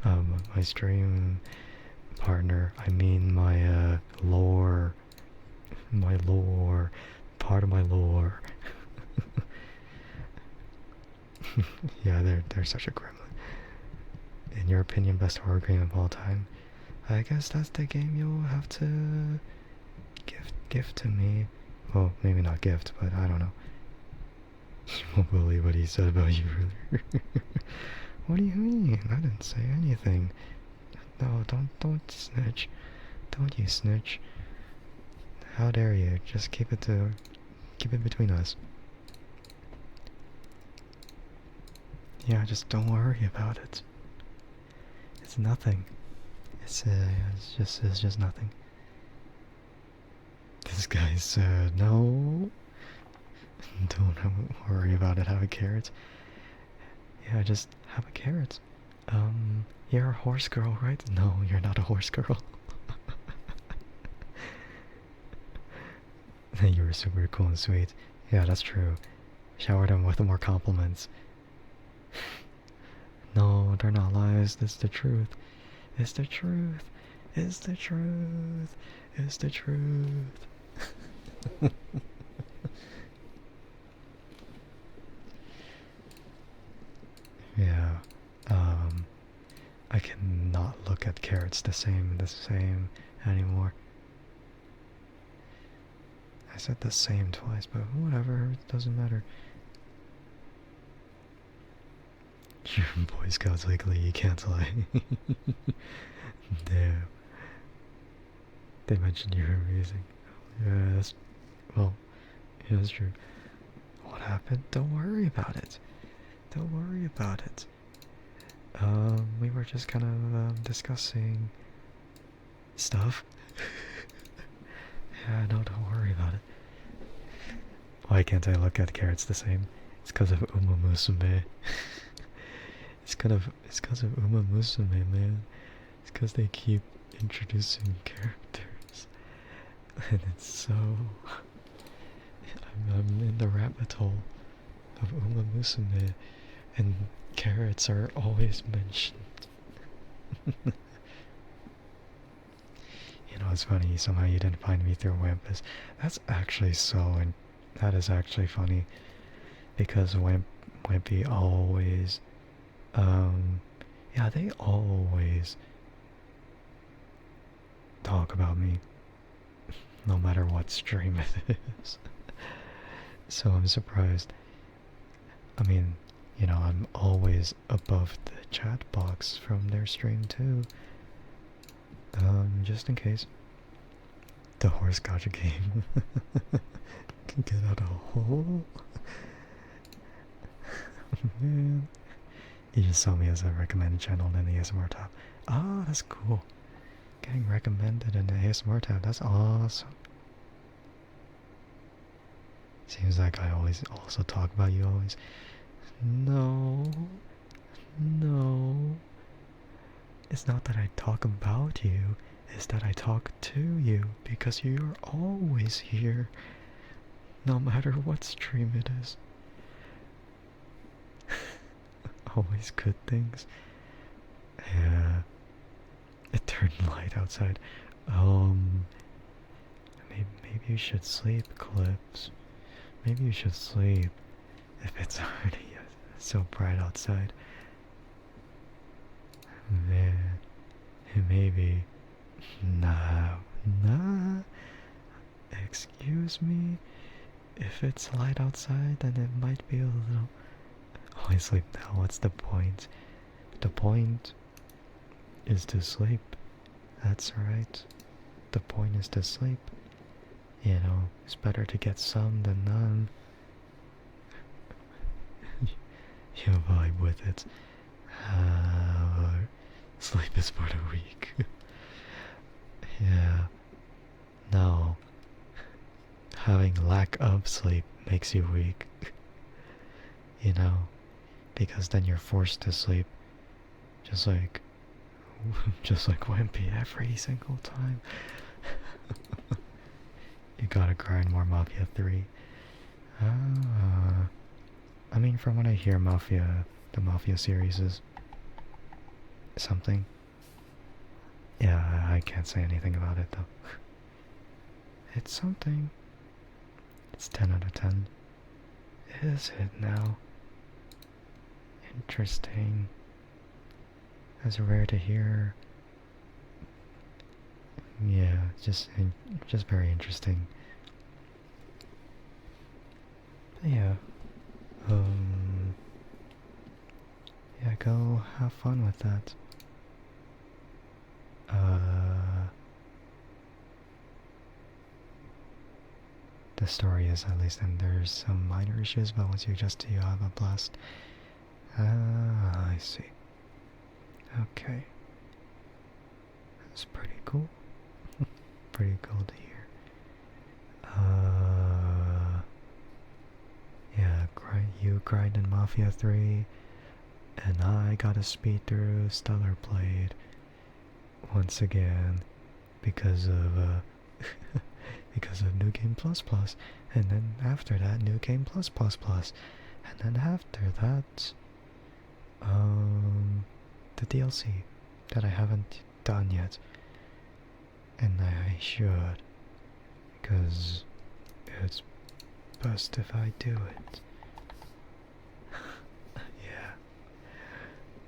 Speaker 1: My stream partner, I mean my lore. My lore. Part of my lore. Yeah, they're such a gremlin. In your opinion, best horror game of all time? I guess that's the game you'll have to gift to me. Well, maybe not gift, but I don't know. You won't believe what he said about you earlier. What do you mean? I didn't say anything. No, don't snitch. Don't you snitch. How dare you? Just keep it between us. Yeah, just don't worry about it. It's nothing. It's just nothing. This guy said no. Don't worry about it. Have a carrot. Yeah, just have a carrot. You're a horse girl, right? No, you're not a horse girl. You were super cool and sweet. Yeah, that's true. Showered him with more compliments. No, they're not lies. It's the truth. It's the truth. It's the truth. It's the truth. Yeah. I cannot look at carrots the same anymore. I said the same twice, but whatever, it doesn't matter. Your Boy Scouts legally, you can't lie. Damn. They mentioned you were amazing. Yeah, that's... well, yeah, that's true. What happened? Don't worry about it. Don't worry about it. We were just kind of, discussing... stuff. Yeah, no, don't worry about it. Why can't I look at carrots the same? It's because of Umamusume. It's because of Umamusume, man. It's because they keep introducing characters. And it's so... I'm in the rabbit hole of Umamusume, and carrots are always mentioned. You know, it's funny, somehow you didn't find me through Wampus. That's actually that is actually funny, because Wimpy always, yeah, they always talk about me, no matter what stream it is. So I'm surprised. I mean, you know, I'm always above the chat box from their stream too. Just in case. The horse gotcha game. Can get out a hole. Man. You just saw me as a recommended channel in the ASMR tab. Ah, that's cool. Getting recommended in the ASMR tab, that's awesome. Seems like I always also talk about you always. No. No. It's not that I talk about you, it's that I talk to you, because you're always here, no matter what stream it is. Always good things. Yeah. It turned light outside. Maybe you should sleep, Clips. Maybe you should sleep if it's already so bright outside. Man, maybe. Nah. Excuse me? If it's light outside, then it might be a little... Oh, I sleep now, what's the point? The point is to sleep. That's right. The point is to sleep. You know, it's better to get some than none. You vibe with it. Sleep is for the weak. Yeah. No. Having lack of sleep makes you weak. You know, because then you're forced to sleep. Just like Wimpy every single time. You gotta grind more Mafia 3. I mean, from what I hear, the Mafia series is something. Yeah, I can't say anything about it though. It's something. It's 10 out of 10. Is it now? Interesting. That's rare to hear. Yeah, just very interesting. But yeah. Yeah, go have fun with that. The story is at least, and there's some minor issues, but once you adjust to, you have a blast. Ah, I see. Okay. That's pretty cool. Pretty cool to hear. Yeah, you grind in Mafia 3, and I gotta speed through Stellar Blade once again because of because of New Game Plus Plus, and then after that New Game Plus Plus Plus, and then after that the DLC that I haven't done yet, and I should, because it's best if I do it.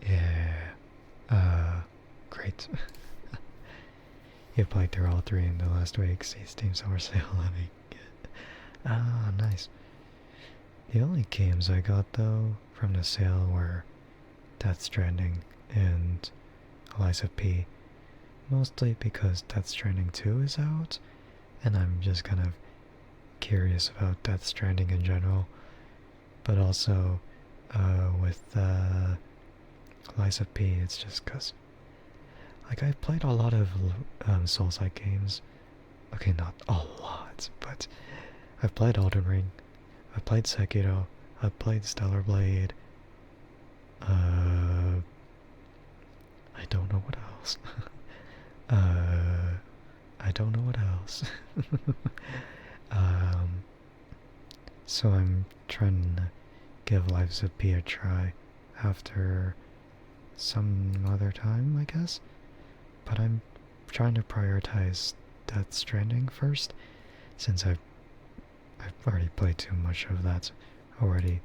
Speaker 1: Yeah. Great. You played through all 3 in the last week's Steam Summer Sale. Ah, nice. The only games I got though from the sale were Death Stranding and Lies of P. Mostly because Death Stranding 2 is out, and I'm just kind of curious about Death Stranding in general. But also, with Lies of P, it's just because, like, I've played a lot of Souls-like games. Okay, not a lot, but I've played Elden Ring, I've played Sekiro, I've played Stellar Blade. I don't know what else. I don't know what else. So I'm trying to give Lives of P a try after some other time, I guess. But I'm trying to prioritize Death Stranding first, since I've already played too much of that already,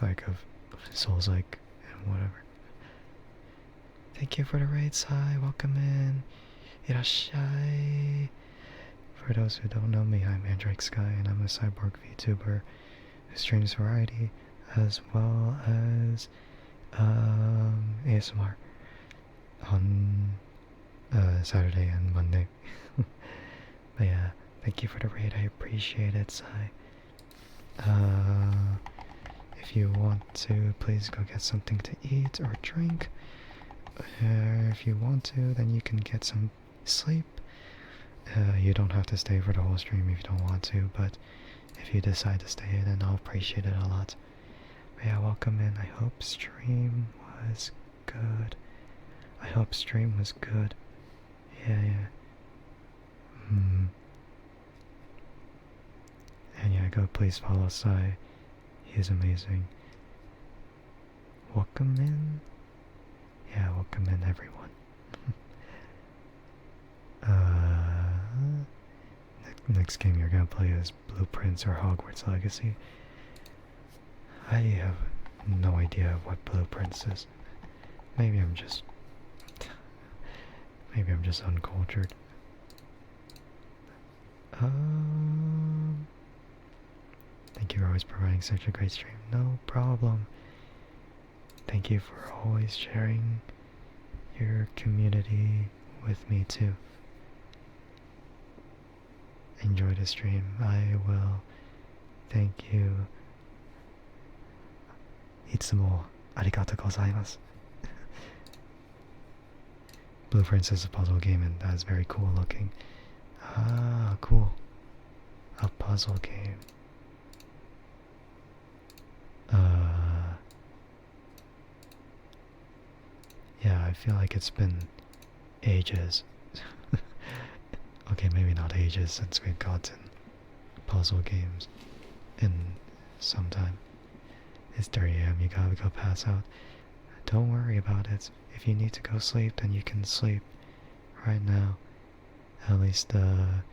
Speaker 1: like of Souls-like and whatever. Thank you for the raid, Sai. Welcome in. Irashai. For those who don't know me, I'm Andrike Sky, and I'm a cyborg VTuber who streams variety as well as ASMR on Saturday and Monday. But yeah, thank you for the raid. I appreciate it, Sai. If you want to, please go get something to eat or drink. If you want to, then you can get some sleep. You don't have to stay for the whole stream if you don't want to, but if you decide to stay, then I'll appreciate it a lot. But yeah, welcome in. I hope stream was good. I hope stream was good. Yeah. And yeah, go please follow Sai. He is amazing. Welcome in. Yeah, welcome in everyone. Next game you're gonna play is Blueprints or Hogwarts Legacy. I have no idea what Blueprints is. Maybe I'm just uncultured. Thank you for always providing such a great stream. No problem. Thank you for always sharing your community with me too. Enjoy the stream. I will. Thank you. Itsumo arigatou gozaimasu. Blueprints is a puzzle game, and that's very cool looking. Ah, cool. A puzzle game. Yeah, I feel like it's been ages. Okay, maybe not ages since we've gotten puzzle games in some time. It's 3 a.m. You gotta go pass out. Don't worry about it. If you need to go sleep, then you can sleep right now. At least, at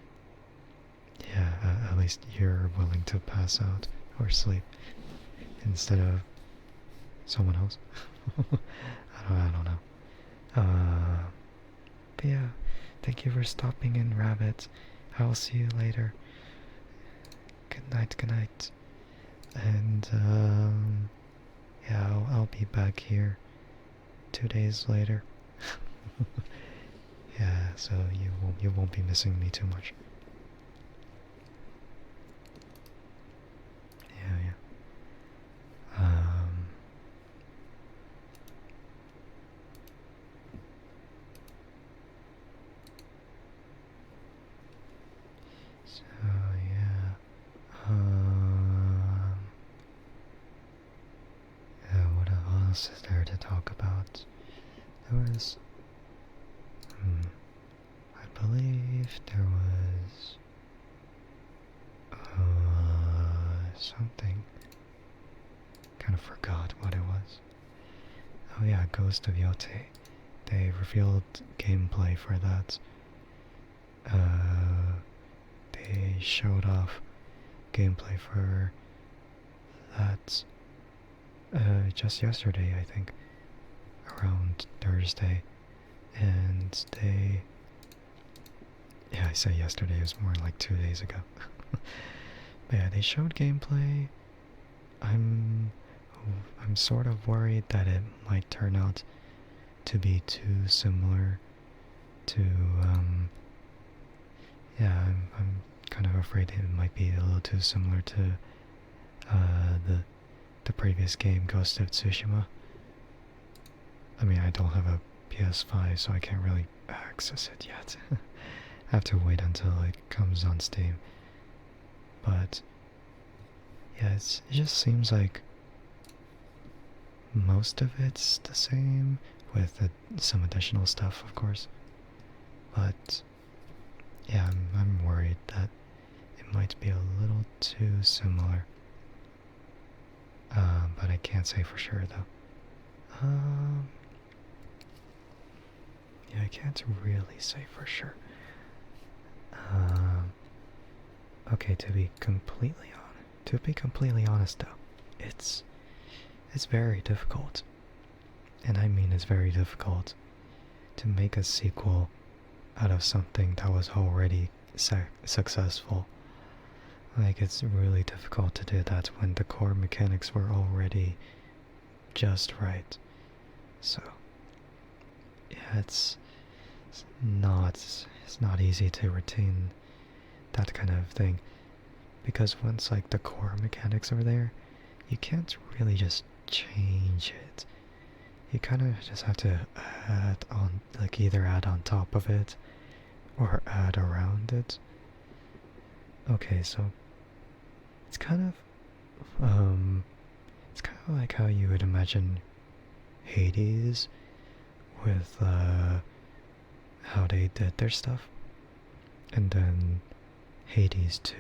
Speaker 1: least you're willing to pass out or sleep instead of someone else. I don't know. But yeah, thank you for stopping in, Rabbit. I'll see you later. Good night, good night. And, yeah, I'll be back here 2 days later. Yeah, so you won't be missing me too much. Yeah. So yeah. What else is there to talk about? There was, I believe there was, something. Kind of forgot what it was. Oh yeah, Ghost of Yote. They revealed gameplay for that. They showed off gameplay for that just yesterday, I think, around Thursday, and I say yesterday, it was more like 2 days ago. But yeah, they showed gameplay. I'm sort of worried that it might turn out to be too similar to, I'm kind of afraid it might be a little too similar to the previous game, Ghost of Tsushima. I mean, I don't have a PS5, so I can't really access it yet. I have to wait until it comes on Steam. But yeah, it just seems like most of it's the same, with some additional stuff, of course. But yeah, I'm worried that it might be a little too similar. But I can't say for sure though. Yeah, I can't really say for sure. Okay, to be completely honest though, it's very difficult, and I mean it's very difficult, to make a sequel out of something that was already successful. Like, it's really difficult to do that when the core mechanics were already just right. So yeah, it's not easy to retain that kind of thing, because once like the core mechanics are there, you can't really just change it. You kind of just have to add on, like either add on top of it or add around it. Okay, so it's kind of like how you would imagine Hades, with how they did their stuff, and then Hades 2,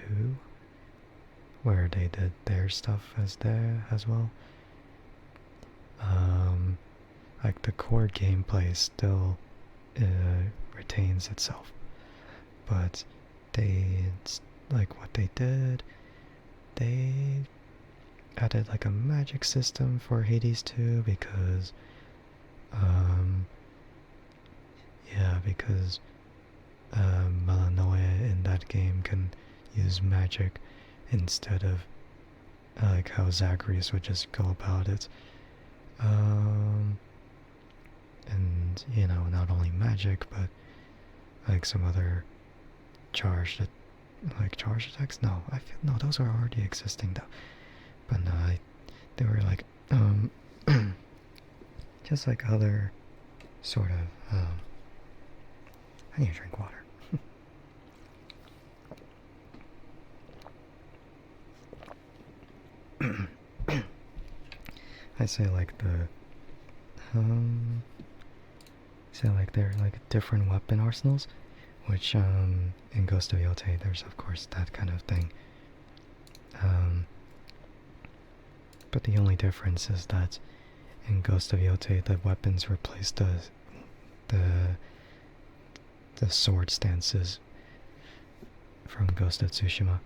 Speaker 1: where they did their stuff as well. Like the core gameplay still retains itself, but what they did, they added like a magic system for Hades 2, because Malanoia in that game can use magic instead of like how Zagreus would just go about it. And not only magic, but like some other charged attacks. No, those are already existing though. But no, they were like just like other sort of I need to drink water. I say like they're like different weapon arsenals, which in Ghost of Yote there's of course that kind of thing Um, but the only difference is that in Ghost of Yote, the weapons replace the the sword stances from Ghost of Tsushima.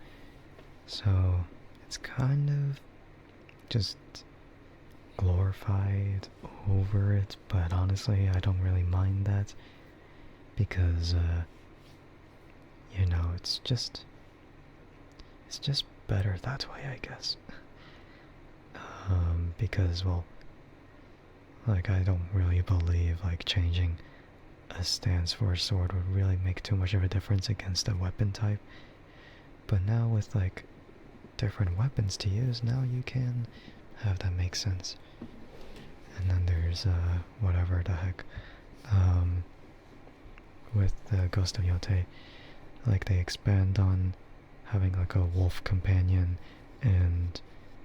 Speaker 1: So it's kind of just glorified over it, but honestly I don't really mind that because you know, it's just better that way, I guess. Because, well, like, I don't really believe like changing a stance for a sword would really make too much of a difference against a weapon type. But now with like different weapons to use, now you can have that make sense. And then there's whatever the heck, with the Ghost of Yote, like they expand on having like a wolf companion and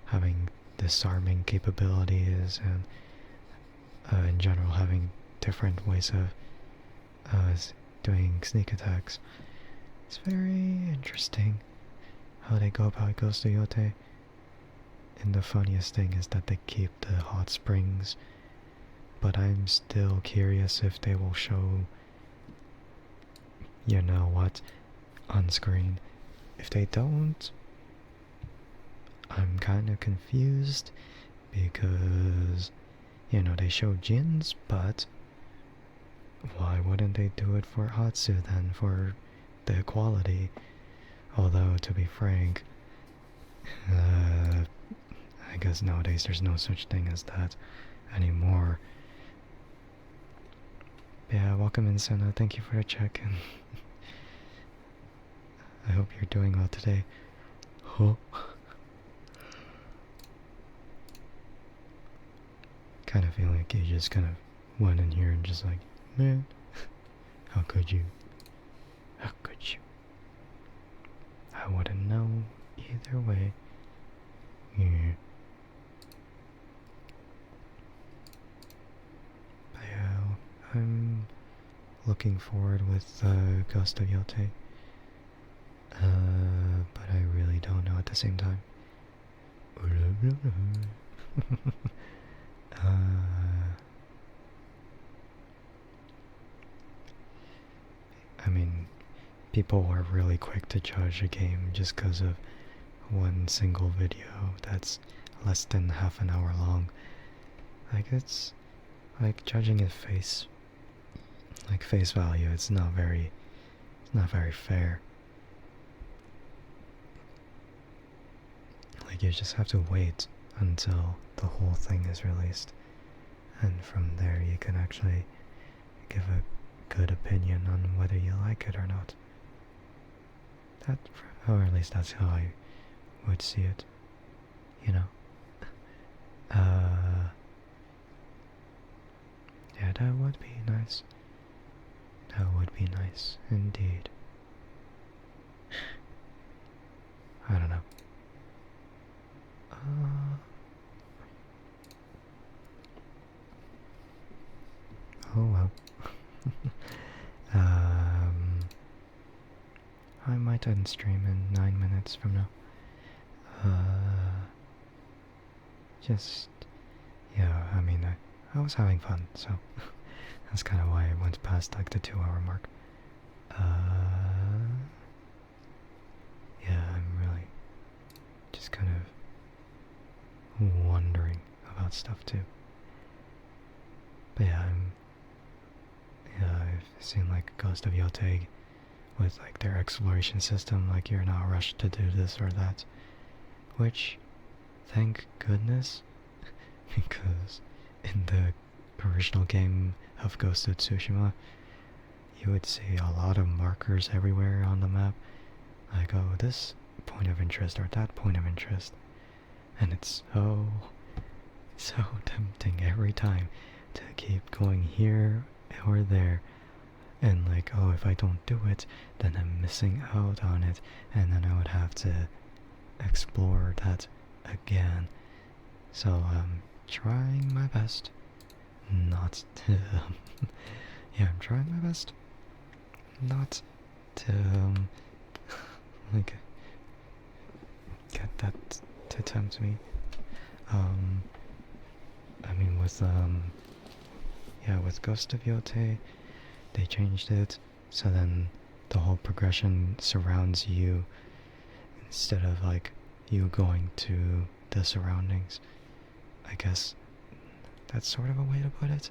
Speaker 1: having disarming capabilities, and in general having different ways of doing sneak attacks. It's very interesting how they go about Ghost of Yote. And the funniest thing is that they keep the hot springs, but I'm still curious if they will show, you know what, on screen. If they don't, I'm kind of confused because, you know, they show Jin's, but why wouldn't they do it for Hatsu then, for the equality? Although, to be frank, I guess nowadays there's no such thing as that anymore. Yeah, welcome in, Senna. Thank you for the check-in. I hope you're doing well today. Huh? Kind of feel like you just kind of went in here and just like, man, how could you? How could you? I wouldn't know either way. Yeah. But yeah, I'm looking forward with Ghost of Yote. But I really don't know at the same time. I mean, people are really quick to judge a game just because of one single video that's less than half an hour long. Like, it's like judging at face value. It's not very fair. Like, you just have to wait until the whole thing is released, and from there you can actually give a good opinion on whether you like it or not. That, or at least that's how I would see it, you know. Yeah, that would be nice. That would be nice indeed. I don't know. Oh well. I might end stream in 9 minutes from now. Just, yeah, I mean, I was having fun, so that's kind of why I went past like the 2-hour mark. Yeah, I'm really just kind of wondering about stuff too. But yeah, I've seen like Ghost of Yote with like their exploration system, like you're not rushed to do this or that, which, thank goodness, because in the original game of Ghost of Tsushima, you would see a lot of markers everywhere on the map, like, oh, this point of interest or that point of interest, and it's so tempting every time to keep going here or there, and like, oh, if I don't do it, then I'm missing out on it, and then I would have to explore that again. So I'm trying my best not to yeah, I'm trying my best not to like get that to tempt me. I mean, with Ghost of Yote, they changed it so then the whole progression surrounds you instead of like you going to the surroundings. I guess that's sort of a way to put it.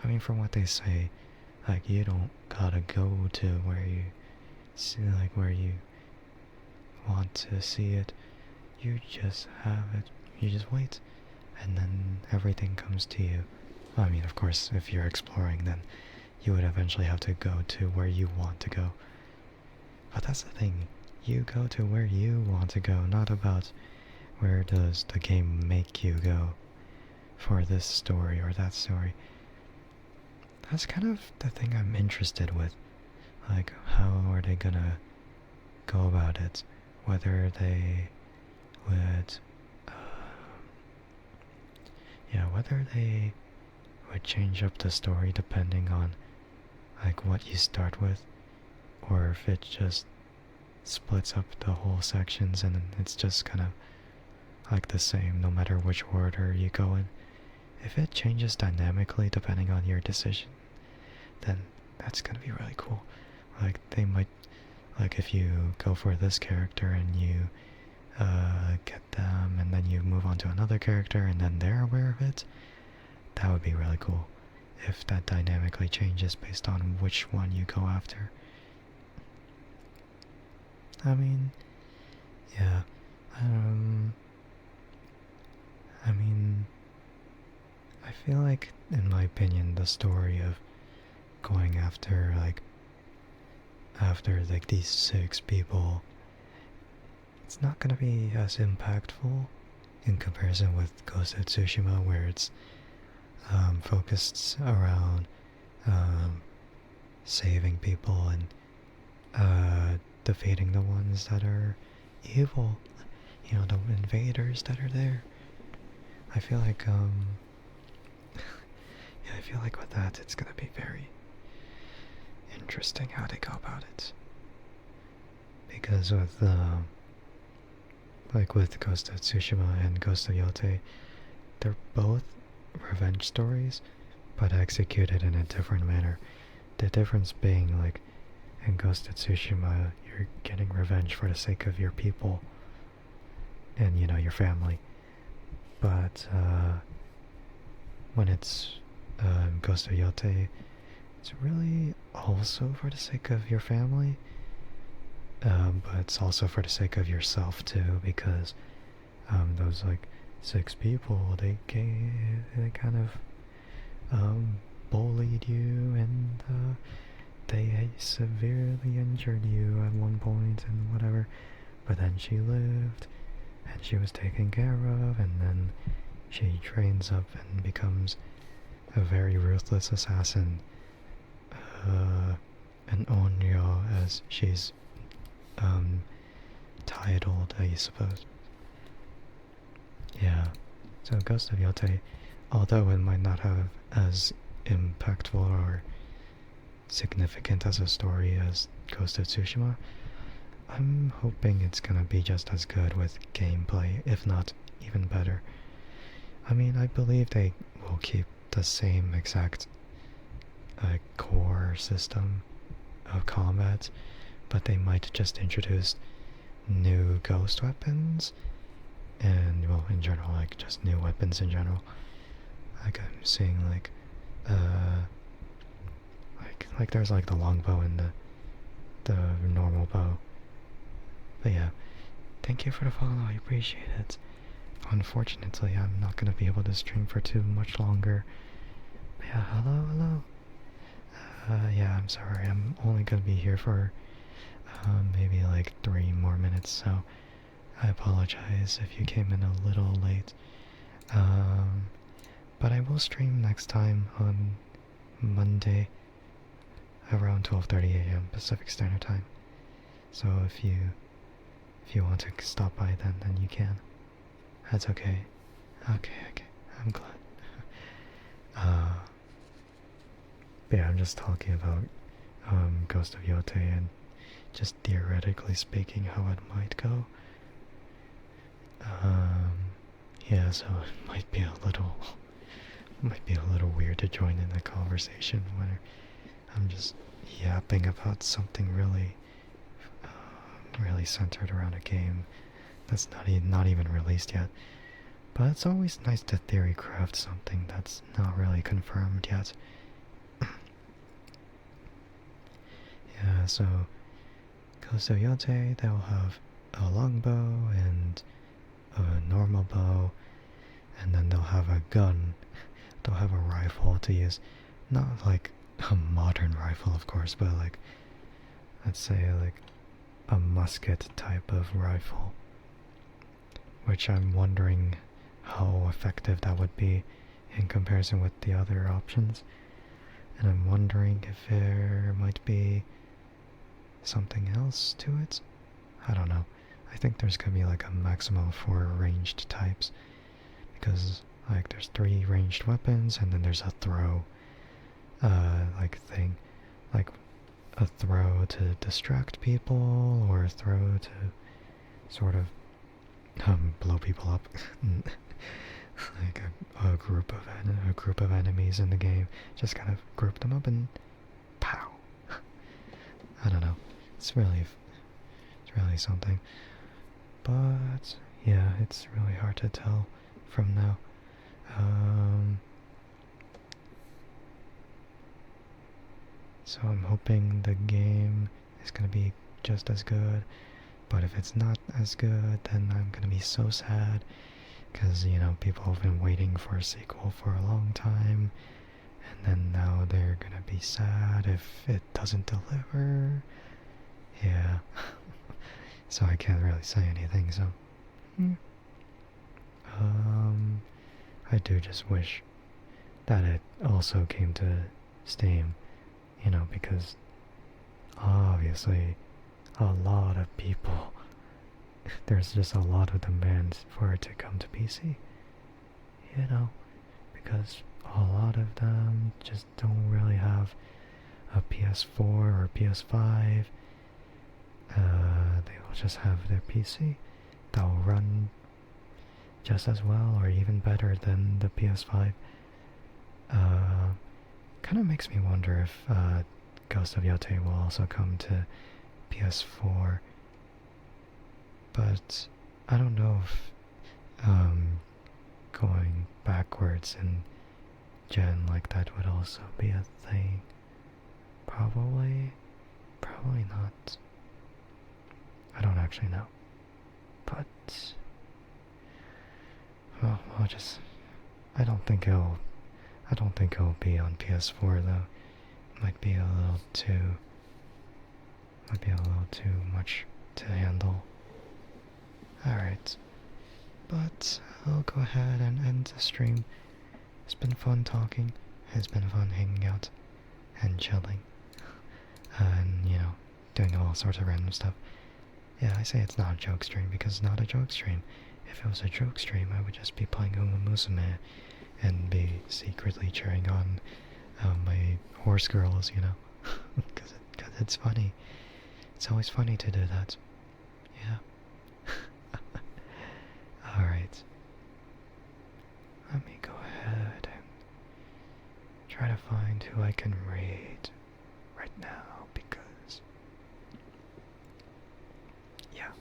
Speaker 1: I mean, from what they say, like you don't gotta go to where you see, like where you want to see it. You just have it. You just wait, and then everything comes to you. I mean, of course, if you're exploring, then you would eventually have to go to where you want to go. But that's the thing. You go to where you want to go, not about where does the game make you go for this story or that story. That's kind of the thing I'm interested with. Like, how are they gonna go about it? Whether they would, whether they would change up the story depending on like what you start with, or if it just splits up the whole sections and it's just kind of like the same no matter which order you go in. If it changes dynamically depending on your decision, then that's gonna be really cool. Like they might, like if you go for this character and you get them and then you move on to another character and then they're aware of it, that would be really cool if that dynamically changes based on which one you go after. I mean, yeah, I mean, I feel like, in my opinion, the story of going after these 6 people, it's not gonna be as impactful in comparison with Ghost of Tsushima, where it's focused around saving people and defeating the ones that are evil, the invaders that are there. I feel like I feel like with that it's gonna be very interesting how they go about it. Because with with Ghost of Tsushima and Ghost of Yote, they're both revenge stories, but executed in a different manner. The difference being, like, in Ghost of Tsushima, you're getting revenge for the sake of your people and, your family. But when it's Ghost of Yote, it's really also for the sake of your family, but it's also for the sake of yourself too, because those like 6 people, they kind of bullied you and they severely injured you at one point and whatever. But then she lived and she was taken care of, and then she trains up and becomes a very ruthless assassin, an Onryo as she's titled, I suppose. Yeah, so Ghost of Yote, although it might not have as impactful or significant as a story as Ghost of Tsushima, I'm hoping it's gonna be just as good with gameplay, if not even better. I mean, I believe they will keep the same exact core system of combat, but they might just introduce new ghost weapons, and, well, in general, like, just new weapons in general. Like, I'm seeing, like there's, like, the longbow and the normal bow. But yeah, thank you for the follow, I appreciate it. Unfortunately, I'm not gonna be able to stream for too much longer. But yeah, hello. Yeah, I'm sorry, I'm only gonna be here for maybe like 3 more minutes, so I apologize if you came in a little late. But I will stream next time on Monday around 12:30 a.m. Pacific Standard Time. So if you want to stop by then you can. That's okay. Okay. I'm glad. But yeah, I'm just talking about Ghost of Yote and just theoretically speaking how it might go. Um, yeah, so it might be a little weird to join in the conversation when I'm just yapping about something really centered around a game that's not even released yet. But it's always nice to theory craft something that's not really confirmed yet. Yeah, so Ghost of Yote, they'll have a longbow and a normal bow, and then they'll have a gun. They'll have a rifle to use. Not like a modern rifle, of course, but like, let's say like a musket type of rifle. Which I'm wondering how effective that would be in comparison with the other options. And I'm wondering if there might be something else to it. I don't know. I think there's gonna be like a maximum of 4 ranged types. Because like there's 3 ranged weapons and then there's a throw like thing. Like a throw to distract people or a throw to sort of blow people up. Like a group of enemies in the game, just kind of group them up and pow. I don't know. It's really something. But yeah, it's really hard to tell from now. So I'm hoping the game is gonna be just as good. But if it's not as good, then I'm gonna be so sad. Because, you know, people have been waiting for a sequel for a long time. And then now they're gonna be sad if it doesn't deliver. Yeah. So I can't really say anything, so... I do just wish that it also came to Steam. You know, because obviously a lot of people... There's just a lot of demands for it to come to PC. You know, because a lot of them just don't really have a PS4 or PS5. They will just have their PC that will run just as well or even better than the PS5. Kind of makes me wonder if Ghost of Yote will also come to PS4. But I don't know if going backwards in gen like that would also be a thing. Probably not. I don't actually know. But well, I don't think it'll be on PS4 though. Might be a little too much to handle. Alright. But I'll go ahead and end the stream. It's been fun talking. It's been fun hanging out and chilling. And, you know, doing all sorts of random stuff. Yeah, I say it's not a joke stream because it's not a joke stream. If it was a joke stream, I would just be playing Umamusume and be secretly cheering on my horse girls, you know? Because it's funny. It's always funny to do that. Yeah. Alright. Let me go ahead and try to find who I can raid right now because... Yeah.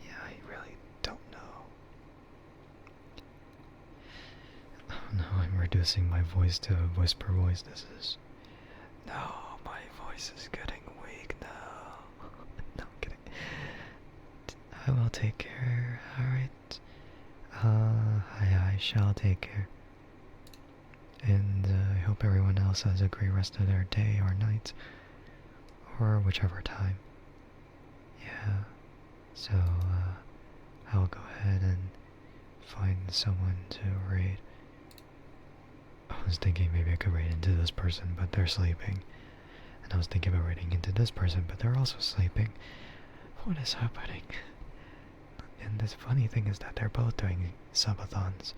Speaker 1: Yeah, I really don't know. Oh no, I'm reducing my voice to a whisper voice. No, my voice is getting weak now. No, I'm kidding. I will take care, alright? I shall take care. And I hope everyone else has a great rest of their day or night. Or whichever time. Yeah. So, I'll go ahead and find someone to raid. I was thinking maybe I could raid into this person, but they're sleeping. And I was thinking about raiding into this person, but they're also sleeping. What is happening? And this funny thing is that they're both doing subathons.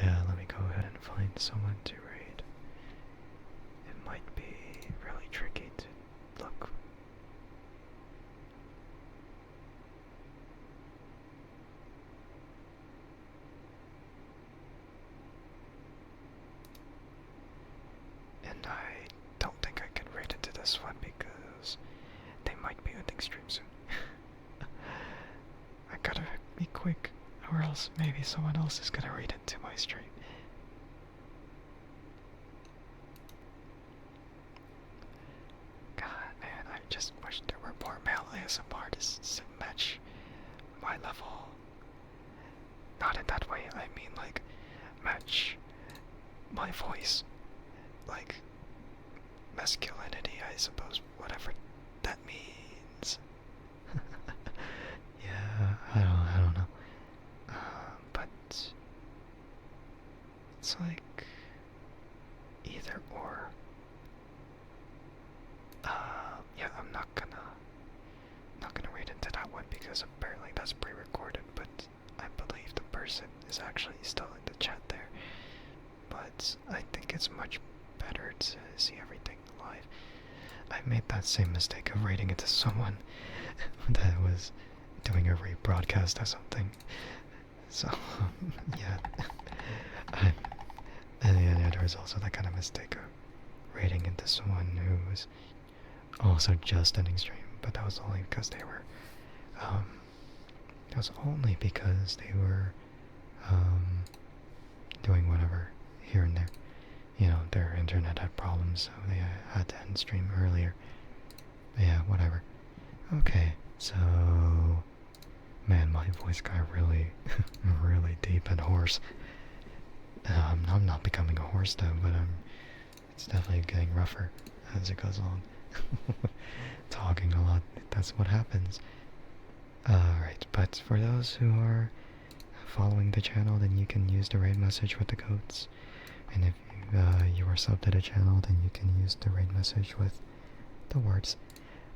Speaker 1: Yeah, let me go ahead and find someone to raid. It might be quick, or else maybe someone else is gonna read into my stream. God, man, I just wish there were more male ASMR artists to match my level. Not in that way, I mean like match my voice. Like masculinity, I suppose, whatever that means. Yeah, I don't know. But it's like either or. Yeah, I'm not gonna read into that one because apparently that's pre-recorded. But I believe the person is actually still in the chat there. But I think it's much better to see everything live. I made that same mistake of reading into someone that was doing a rebroadcast or something. So, yeah. And yeah, there was also that kind of mistake of reading into someone who was also just ending stream, but that was only because they were, doing whatever here and there. You know, their internet had problems, so they had to end stream earlier. But yeah, whatever. Okay, so man, my voice got really, really deep and hoarse. I'm not becoming a horse though, but it's definitely getting rougher as it goes along. Talking a lot, that's what happens. Alright, but for those who are following the channel, then you can use the raid message with the codes. And if you are subbed to the channel, then you can use the raid message with the words.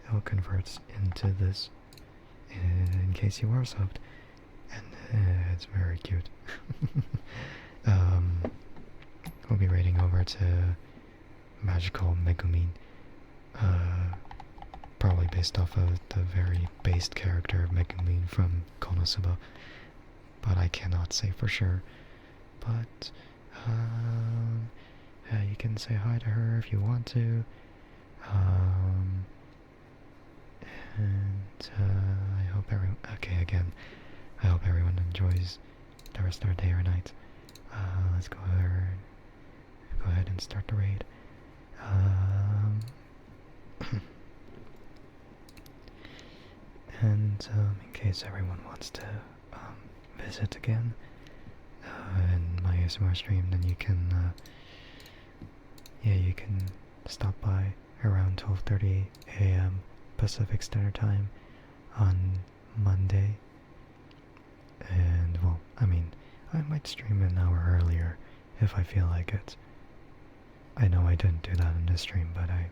Speaker 1: It will convert into this in case you are subbed. And it's very cute. We'll be raiding over to Magical Megumin. Probably based off of the very based character of Megumin from Konosuba. But I cannot say for sure. But, you can say hi to her if you want to. And I hope everyone... Okay, again, I hope everyone enjoys the rest of their day or night. Let's go ahead and start the raid. And in case everyone wants to visit again in my ASMR stream, then you can you can stop by around 12:30 a.m. Pacific Standard Time on Monday. And well, I mean, I might stream an hour earlier if I feel like it. I know I didn't do that in this stream, but I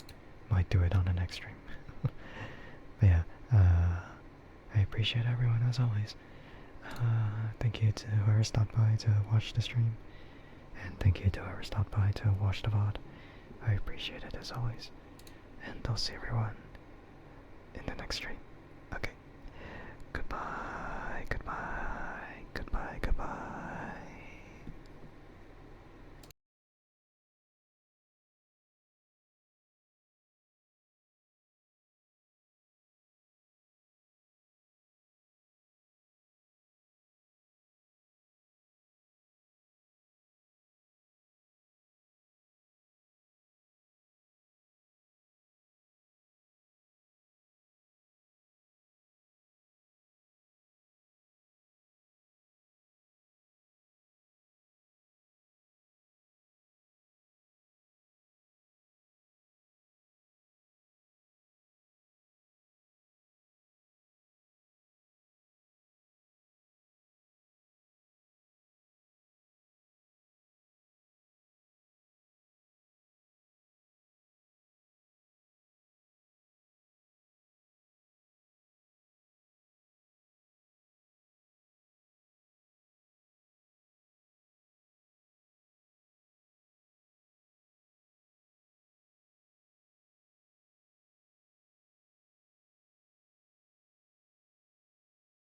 Speaker 1: might do it on the next stream. But yeah, I appreciate everyone as always. Thank you to whoever stopped by to watch the stream. And thank you to whoever stopped by to watch the VOD. I appreciate it as always. And I'll see everyone in the next stream.